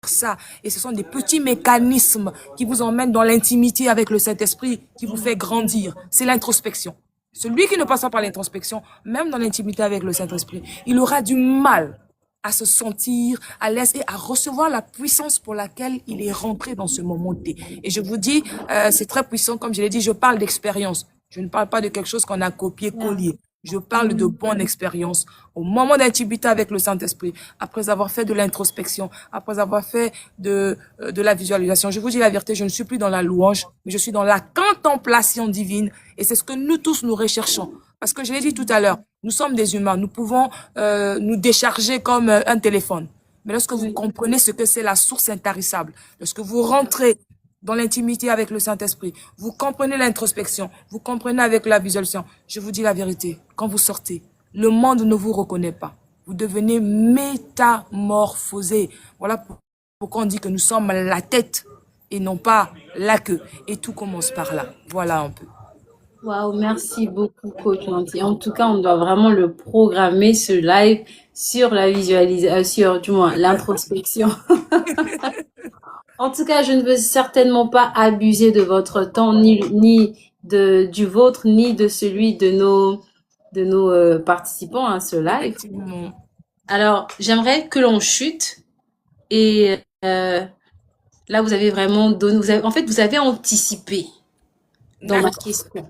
ça. Et ce sont des petits mécanismes qui vous emmènent dans l'intimité avec le Saint-Esprit, qui vous fait grandir. C'est l'introspection. Celui qui ne passe pas par l'introspection, même dans l'intimité avec le Saint-Esprit, il aura du mal à se sentir à l'aise et à recevoir la puissance pour laquelle il est rentré dans ce moment T. Et je vous dis, c'est très puissant, comme je l'ai dit, je parle d'expérience. Je ne parle pas de quelque chose qu'on a copié-collé. Je parle de bonne expérience au moment d'intimité avec le Saint-Esprit, après avoir fait de l'introspection, après avoir fait de la visualisation. Je vous dis la vérité, je ne suis plus dans la louange, mais je suis dans la contemplation divine. Et c'est ce que nous tous nous recherchons. Parce que je l'ai dit tout à l'heure, nous sommes des humains, nous pouvons nous décharger comme un téléphone. Mais lorsque vous comprenez ce que c'est la source intarissable, lorsque vous rentrez dans l'intimité avec le Saint-Esprit, vous comprenez l'introspection, vous comprenez avec la visualisation. Je vous dis la vérité, quand vous sortez, le monde ne vous reconnaît pas. Vous devenez métamorphosé. Voilà pourquoi on dit que nous sommes la tête et non pas la queue. Et tout commence par là. Voilà un peu. Waouh, merci beaucoup, coach Nancy. En tout cas, on doit vraiment le programmer, ce live, sur la visualisation, sur, du moins, l'introspection. En tout cas, je ne veux certainement pas abuser de votre temps, du vôtre, ni de celui de nos participants à ce live. Effectivement. Alors, j'aimerais que l'on chute et là, vous avez vraiment donné, en fait, vous avez anticipé dans ma D'accord. question.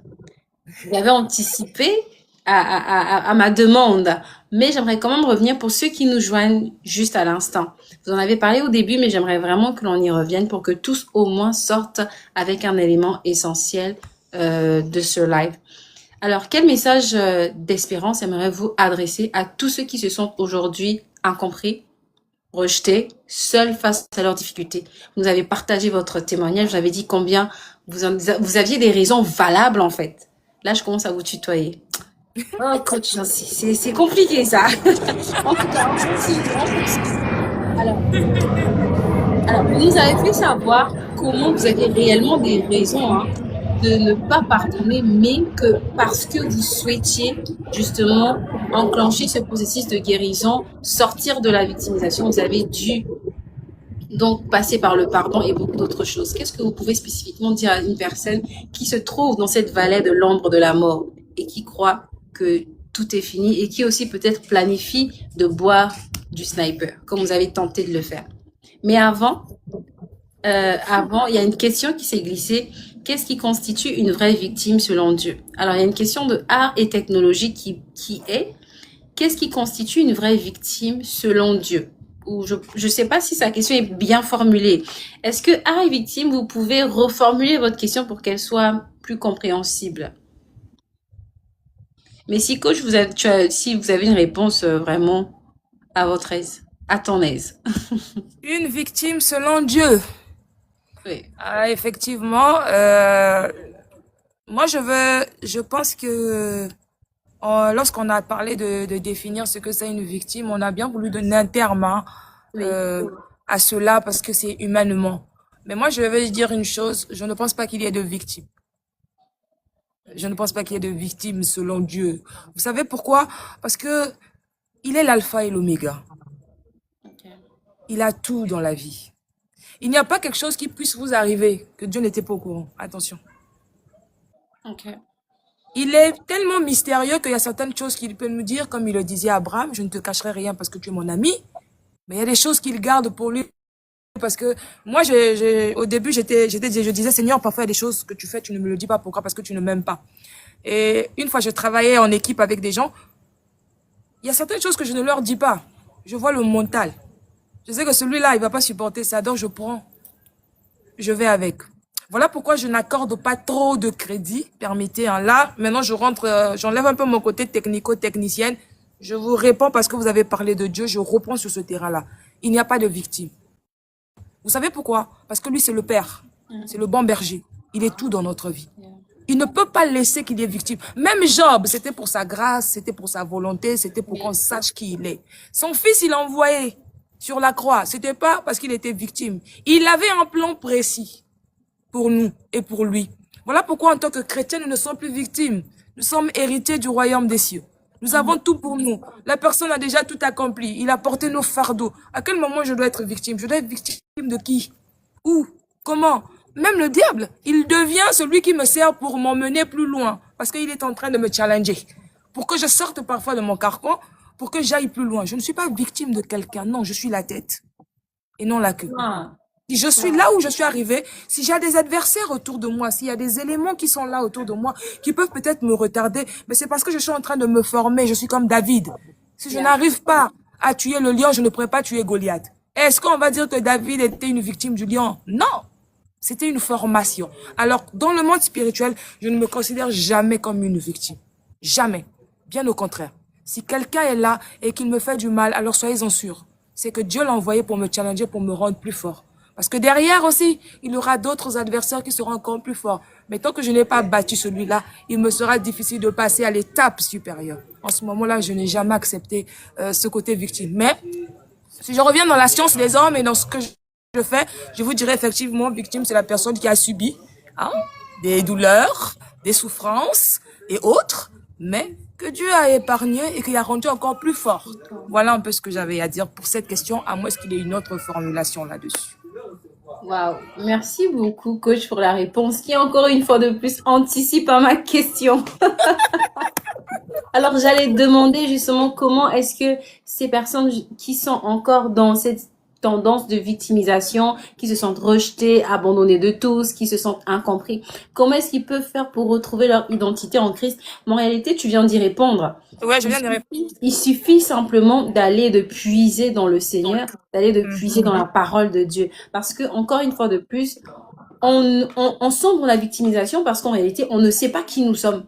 Vous avez anticipé à ma demande, mais j'aimerais quand même revenir pour ceux qui nous joignent juste à l'instant. Vous en avez parlé au début, mais j'aimerais vraiment que l'on y revienne pour que tous au moins sortent avec un élément essentiel de ce live. Alors, quel message d'espérance aimeriez-vous adresser à tous ceux qui se sentent aujourd'hui incompris, rejetés, seuls face à leurs difficultés? Vous avez partagé votre témoignage, vous avez dit combien vous aviez des raisons valables en fait. Là, je commence à vous tutoyer. Oh, coach, c'est compliqué ça. En tout cas, alors, alors, vous nous avez fait savoir comment vous avez réellement des raisons de ne pas pardonner, mais que parce que vous souhaitiez justement enclencher ce processus de guérison, sortir de la victimisation, vous avez dû donc passer par le pardon et beaucoup d'autres choses. Qu'est-ce que vous pouvez spécifiquement dire à une personne qui se trouve dans cette vallée de l'ombre de la mort et qui croit que tout est fini et qui aussi peut-être planifie de boire du sniper, comme vous avez tenté de le faire? Mais avant, il y a une question qui s'est glissée. Qu'est-ce qui constitue une vraie victime selon Dieu? Alors, il y a une question de art et technologie qui est: qu'est-ce qui constitue une vraie victime selon Dieu? Ou je sais pas si sa question est bien formulée. Est-ce que art et victime, vous pouvez reformuler votre question pour qu'elle soit plus compréhensible? Mais si coach, si vous avez une réponse vraiment à votre aise, à ton aise. Une victime selon Dieu. Oui. Ah, effectivement, moi je pense que lorsqu'on a parlé de définir ce que c'est une victime, on a bien voulu donner un terme hein, Oui. euh, à cela parce que c'est humainement. Mais moi, je vais dire une chose, je ne pense pas qu'il y ait de victimes. Je ne pense pas qu'il y ait de victimes selon Dieu. Vous savez pourquoi? Parce que il est l'alpha et l'oméga. Ok. Il a tout dans la vie. Il n'y a pas quelque chose qui puisse vous arriver que Dieu n'était pas au courant. Attention. Ok. Il est tellement mystérieux qu'il y a certaines choses qu'il peut nous dire, comme il le disait à Abraham, je ne te cacherai rien parce que tu es mon ami. Mais il y a des choses qu'il garde pour lui. Parce que moi, au début, je disais, Seigneur, parfois il y a des choses que tu fais, tu ne me le dis pas. Pourquoi? Parce que tu ne m'aimes pas. Et une fois, je travaillais en équipe avec des gens. Il y a certaines choses que je ne leur dis pas. Je vois le mental. Je sais que celui-là, il va pas supporter ça. Donc, je prends, je vais avec. Voilà pourquoi je n'accorde pas trop de crédit. Permettez, hein. Là, maintenant, je rentre, j'enlève un peu mon côté technico-technicienne. Je vous réponds parce que vous avez parlé de Dieu. Je reprends sur ce terrain-là. Il n'y a pas de victime. Vous savez pourquoi? Parce que lui, c'est le Père. C'est le bon berger. Il est tout dans notre vie. Il ne peut pas laisser qu'il y ait victime. Même Job, c'était pour sa grâce, c'était pour sa volonté, c'était pour qu'on sache qui il est. Son fils, il l'a envoyé sur la croix. C'était pas parce qu'il était victime. Il avait un plan précis pour nous et pour lui. Voilà pourquoi, en tant que chrétiens, nous ne sommes plus victimes. Nous sommes héritiers du royaume des cieux. Nous avons tout pour nous. La personne a déjà tout accompli. Il a porté nos fardeaux. À quel moment je dois être victime? Je dois être victime de qui? Où? Comment? Même le diable, il devient celui qui me sert pour m'emmener plus loin. Parce qu'il est en train de me challenger. Pour que je sorte parfois de mon carcan, pour que j'aille plus loin. Je ne suis pas victime de quelqu'un. Non, je suis la tête. Et non la queue. Ah. Si je suis là où je suis arrivé, si j'ai des adversaires autour de moi, s'il y a des éléments qui sont là autour de moi, qui peuvent peut-être me retarder, mais c'est parce que je suis en train de me former. Je suis comme David. Si je n'arrive pas à tuer le lion, je ne pourrais pas tuer Goliath. Est-ce qu'on va dire que David était une victime du lion? Non. C'était une formation. Alors, dans le monde spirituel, je ne me considère jamais comme une victime. Jamais. Bien au contraire. Si quelqu'un est là et qu'il me fait du mal, alors soyez-en sûrs. C'est que Dieu l'a envoyé pour me challenger, pour me rendre plus fort. Parce que derrière aussi, il y aura d'autres adversaires qui seront encore plus forts. Mais tant que je n'ai pas battu celui-là, il me sera difficile de passer à l'étape supérieure. En ce moment-là, je n'ai jamais accepté ce côté victime. Mais si je reviens dans la science des hommes et dans ce que je fais, je vous dirais effectivement, victime, c'est la personne qui a subi hein, des douleurs, des souffrances et autres, mais que Dieu a épargné et qu'il a rendu encore plus fort. Voilà un peu ce que j'avais à dire pour cette question, à moins qu'il y ait une autre formulation là-dessus. Waouh, merci beaucoup, coach, pour la réponse qui, encore une fois de plus, anticipe à ma question. Alors, j'allais te demander justement comment est-ce que ces personnes qui sont encore dans cette tendance de victimisation, qui se sentent rejetées, abandonnées de tous, qui se sentent incompris, comment est-ce qu'ils peuvent faire pour retrouver leur identité en Christ? Mais en réalité, tu viens d'y répondre. Ouais, je viens de répondre. Il suffit simplement d'aller de puiser dans le Seigneur, d'aller de puiser dans la parole de Dieu. Parce que, encore une fois de plus, on sombre dans la victimisation parce qu'en réalité, on ne sait pas qui nous sommes.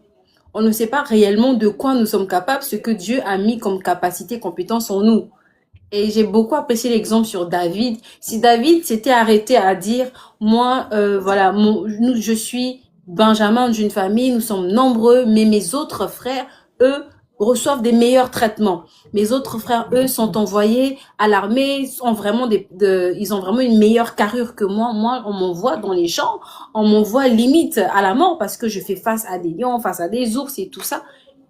On ne sait pas réellement de quoi nous sommes capables, ce que Dieu a mis comme capacité, compétence en nous. Et j'ai beaucoup apprécié l'exemple sur David. Si David s'était arrêté à dire, moi, voilà, je suis Benjamin d'une famille, nous sommes nombreux, mais mes autres frères, eux, reçoivent des meilleurs traitements. Mes autres frères, eux, sont envoyés à l'armée, sont vraiment ils ont vraiment une meilleure carrure que moi. Moi, on m'envoie dans les champs, on m'envoie limite à la mort parce que je fais face à des lions, face à des ours et tout ça.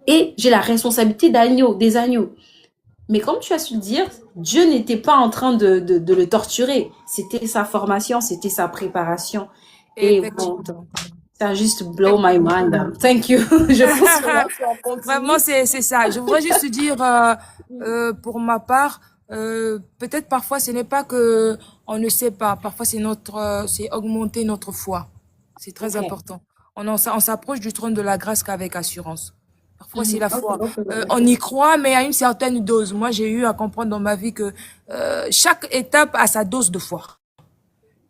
Et j'ai la responsabilité des agneaux. Mais comme tu as su le dire, Dieu n'était pas en train de le torturer. C'était sa formation, c'était sa préparation. Et bon, ça a juste blow my mind. Thank you. Je pense Vraiment, c'est ça. Je voudrais juste dire, pour ma part, peut-être parfois ce n'est pas que on ne sait pas. Parfois c'est augmenter notre foi. C'est très important. On s'approche du trône de la grâce qu'avec assurance. Parfois, c'est la foi. On y croit, mais à une certaine dose. Moi, j'ai eu à comprendre dans ma vie que chaque étape a sa dose de foi.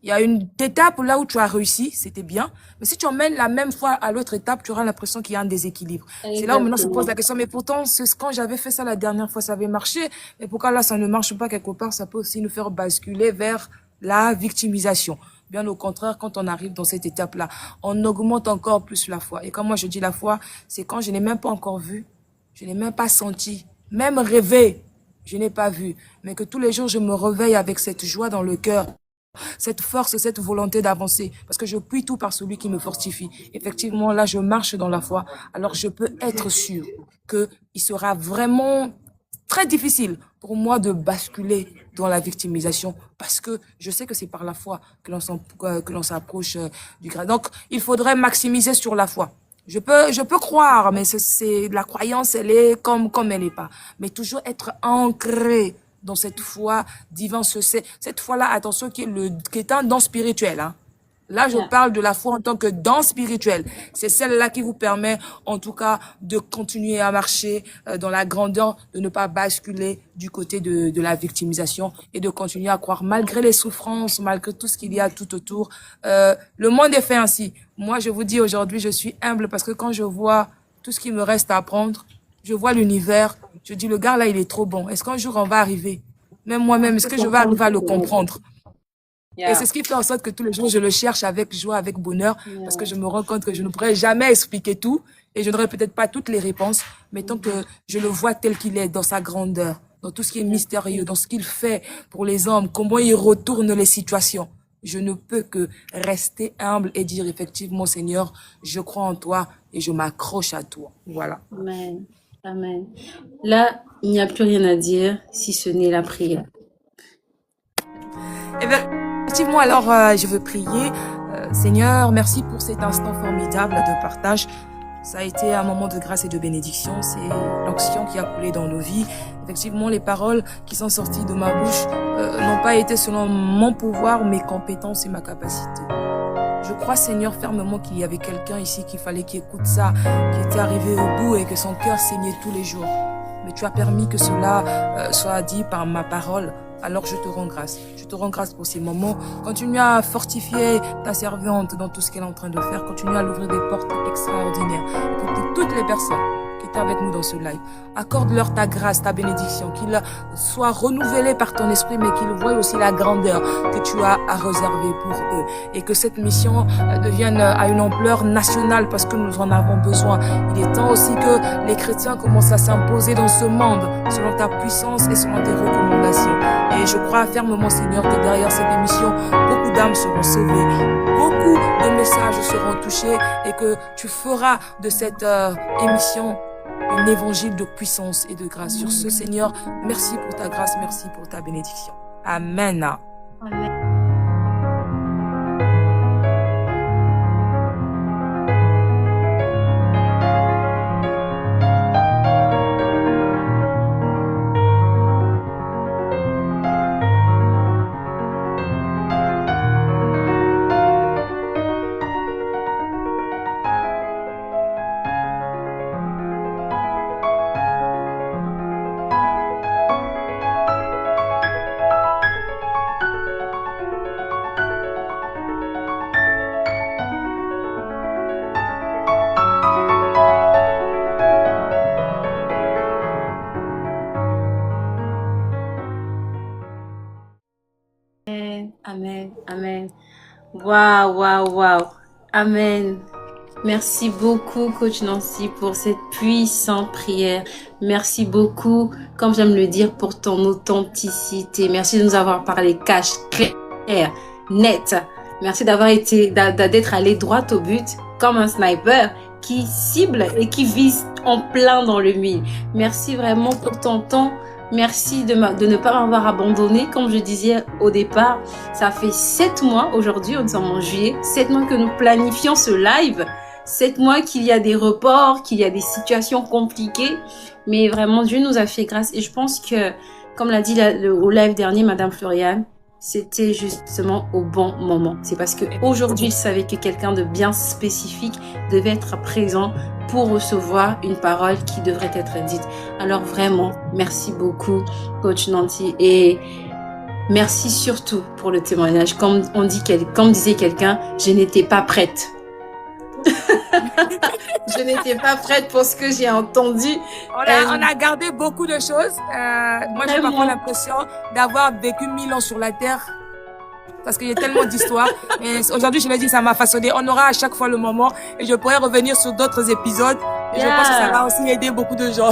Il y a une étape là où tu as réussi, c'était bien. Mais si tu emmènes la même fois à l'autre étape, tu auras l'impression qu'il y a un déséquilibre. C'est là où maintenant on se pose la question, mais pourtant, quand j'avais fait ça la dernière fois, ça avait marché. Mais pourquoi là, ça ne marche pas quelque part? Ça peut aussi nous faire basculer vers la victimisation. Bien au contraire, quand on arrive dans cette étape-là, on augmente encore plus la foi. Et quand moi je dis la foi, c'est quand je n'ai même pas encore vu, je n'ai même pas senti, même rêvé, je n'ai pas vu. Mais que tous les jours, je me réveille avec cette joie dans le cœur, cette force, cette volonté d'avancer, parce que je puis tout par celui qui me fortifie. Effectivement, là, je marche dans la foi, alors je peux être sûr que il sera vraiment très difficile pour moi de basculer dans la victimisation, parce que je sais que c'est par la foi que l'on s'approche du grade. Donc, il faudrait maximiser sur la foi. Je peux croire, mais c'est la croyance, elle est comme elle est pas. Mais toujours être ancré dans cette foi divine, cette foi-là, attention, qui est un don spirituel, hein. Là, je parle de la foi en tant que don spirituel. C'est celle-là qui vous permet, en tout cas, de continuer à marcher dans la grandeur, de ne pas basculer du côté de la victimisation et de continuer à croire malgré les souffrances, malgré tout ce qu'il y a tout autour. Le monde est fait ainsi. Moi, je vous dis aujourd'hui, je suis humble parce que quand je vois tout ce qu'il me reste à apprendre, je vois l'univers, je dis, le gars là, il est trop bon. Est-ce qu'un jour on va arriver? Même moi-même, est-ce que je vais arriver à le comprendre? Et c'est ce qui fait en sorte que tous les jours, je le cherche avec joie, avec bonheur, parce que je me rends compte que je ne pourrais jamais expliquer tout et je n'aurai peut-être pas toutes les réponses, mais tant que je le vois tel qu'il est, dans sa grandeur, dans tout ce qui est mystérieux, dans ce qu'il fait pour les hommes, comment il retourne les situations, je ne peux que rester humble et dire effectivement, Seigneur, je crois en toi et je m'accroche à toi. Voilà. Amen. Amen. Là, il n'y a plus rien à dire si ce n'est la prière. Eh bien, effectivement, alors je veux prier. Seigneur, merci pour cet instant formidable de partage. Ça a été un moment de grâce et de bénédiction. C'est l'onction qui a coulé dans nos vies. Effectivement, les paroles qui sont sorties de ma bouche n'ont pas été selon mon pouvoir, mes compétences et ma capacité. Je crois, Seigneur, fermement qu'il y avait quelqu'un ici qu'il fallait qu'il écoute ça, qui était arrivé au bout et que son cœur saignait tous les jours. Mais tu as permis que cela soit dit par ma parole. Alors je te rends grâce. Je te rends grâce pour ces moments. Continue à fortifier ta servante dans tout ce qu'elle est en train de faire. Continue à l'ouvrir des portes extraordinaires. Pour que toutes les personnes qui étaient avec nous dans ce live, accorde-leur ta grâce, ta bénédiction, qu'ils soient renouvelés par ton esprit, mais qu'ils voient aussi la grandeur que tu as à réserver pour eux. Et que cette mission devienne à une ampleur nationale parce que nous en avons besoin. Il est temps aussi que les chrétiens commencent à s'imposer dans ce monde selon ta puissance et selon tes recommandations. Et je crois fermement, Seigneur, que derrière cette émission, beaucoup d'âmes seront sauvées, beaucoup de messages seront touchés et que tu feras de cette émission un évangile de puissance et de grâce. Sur ce, Seigneur, merci pour ta grâce, merci pour ta bénédiction. Amen. Amen. Amen, amen. Waouh, waouh, waouh. Amen. Merci beaucoup, Coach Nancy, pour cette puissante prière. Merci beaucoup, comme j'aime le dire, pour ton authenticité. Merci de nous avoir parlé cash, clair, net. Merci d'être allé droit au but, comme un sniper qui cible et qui vise en plein dans le mille. Merci vraiment pour ton temps. Merci de ne pas m'avoir abandonné. Comme je disais au départ, ça fait 7 mois aujourd'hui, nous sommes en juillet, 7 mois que nous planifions ce live, 7 mois qu'il y a des reports, qu'il y a des situations compliquées, mais vraiment Dieu nous a fait grâce et je pense que, comme l'a dit au live dernier Madame Floriane, c'était justement au bon moment. C'est parce qu'aujourd'hui, il savait que quelqu'un de bien spécifique devait être présent pour recevoir une parole qui devrait être dite. Alors vraiment, merci beaucoup, Coach Nancy. Et merci surtout pour le témoignage. Comme disait quelqu'un, je n'étais pas prête. Je n'étais pas prête pour ce que j'ai entendu. On a gardé beaucoup de choses. Moi, j'ai parfois l'impression d'avoir vécu 1000 ans sur la Terre. Parce qu'il y a tellement d'histoires. Et aujourd'hui, je me dis, ça m'a façonné. On aura à chaque fois le moment. Et je pourrais revenir sur d'autres épisodes. Et je pense que ça va aussi aider beaucoup de gens.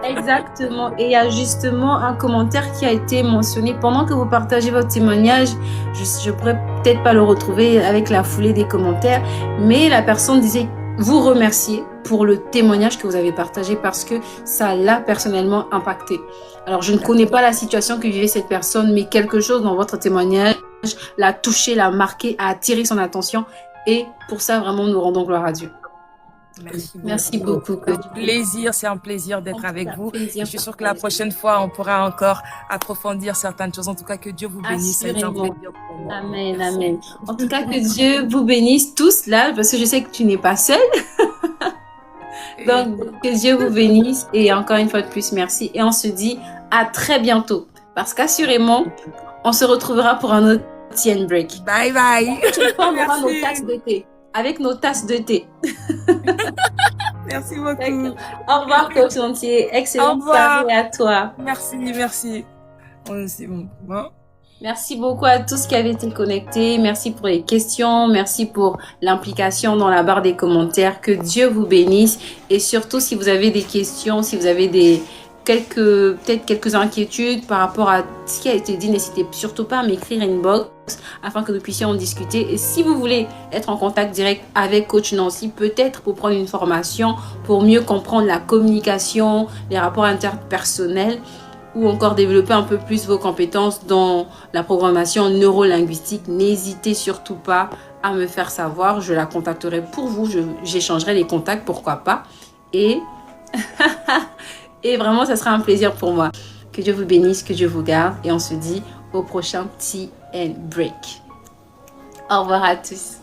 Exactement. Et il y a justement un commentaire qui a été mentionné pendant que vous partagez votre témoignage. Je pourrais peut-être pas le retrouver avec la foulée des commentaires, mais la personne disait vous remercier pour le témoignage que vous avez partagé parce que ça l'a personnellement impacté. Alors, je ne connais pas la situation que vivait cette personne, mais quelque chose dans votre témoignage l'a touché, l'a marqué, a attiré son attention. Et pour ça, vraiment, nous rendons gloire à Dieu. Merci beaucoup. C'est un plaisir d'être avec vous. Je suis sûre que la prochaine fois, on pourra encore approfondir certaines choses. En tout cas, que Dieu vous bénisse. C'est un plaisir pour moi. Amen, amen. En tout cas, que Dieu vous bénisse tous là, parce que je sais que tu n'es pas seule. Donc, que Dieu vous bénisse. Et encore une fois de plus, merci. Et on se dit à très bientôt. Parce qu'assurément, on se retrouvera pour un autre tea and break. Bye bye. On aura nos tasses de thé. Avec nos tasses de thé. Merci beaucoup. Au revoir, coach entier. Excellente soirée à toi. Merci. Bon. Merci beaucoup à tous qui avaient été connectés. Merci pour les questions. Merci pour l'implication dans la barre des commentaires. Que Dieu vous bénisse. Et surtout, si vous avez des questions, si vous avez peut-être quelques inquiétudes par rapport à ce qui a été dit, n'hésitez surtout pas à m'écrire inbox afin que nous puissions en discuter. Et si vous voulez être en contact direct avec coach Nancy, peut-être pour prendre une formation, pour mieux comprendre la communication, les rapports interpersonnels, ou encore développer un peu plus vos compétences dans la programmation neurolinguistique, n'hésitez surtout pas à me faire savoir. Je la contacterai pour vous. J'échangerai les contacts, pourquoi pas. Et vraiment, ça sera un plaisir pour moi. Que Dieu vous bénisse, que Dieu vous garde. Et on se dit au prochain Tea and Break. Au revoir à tous.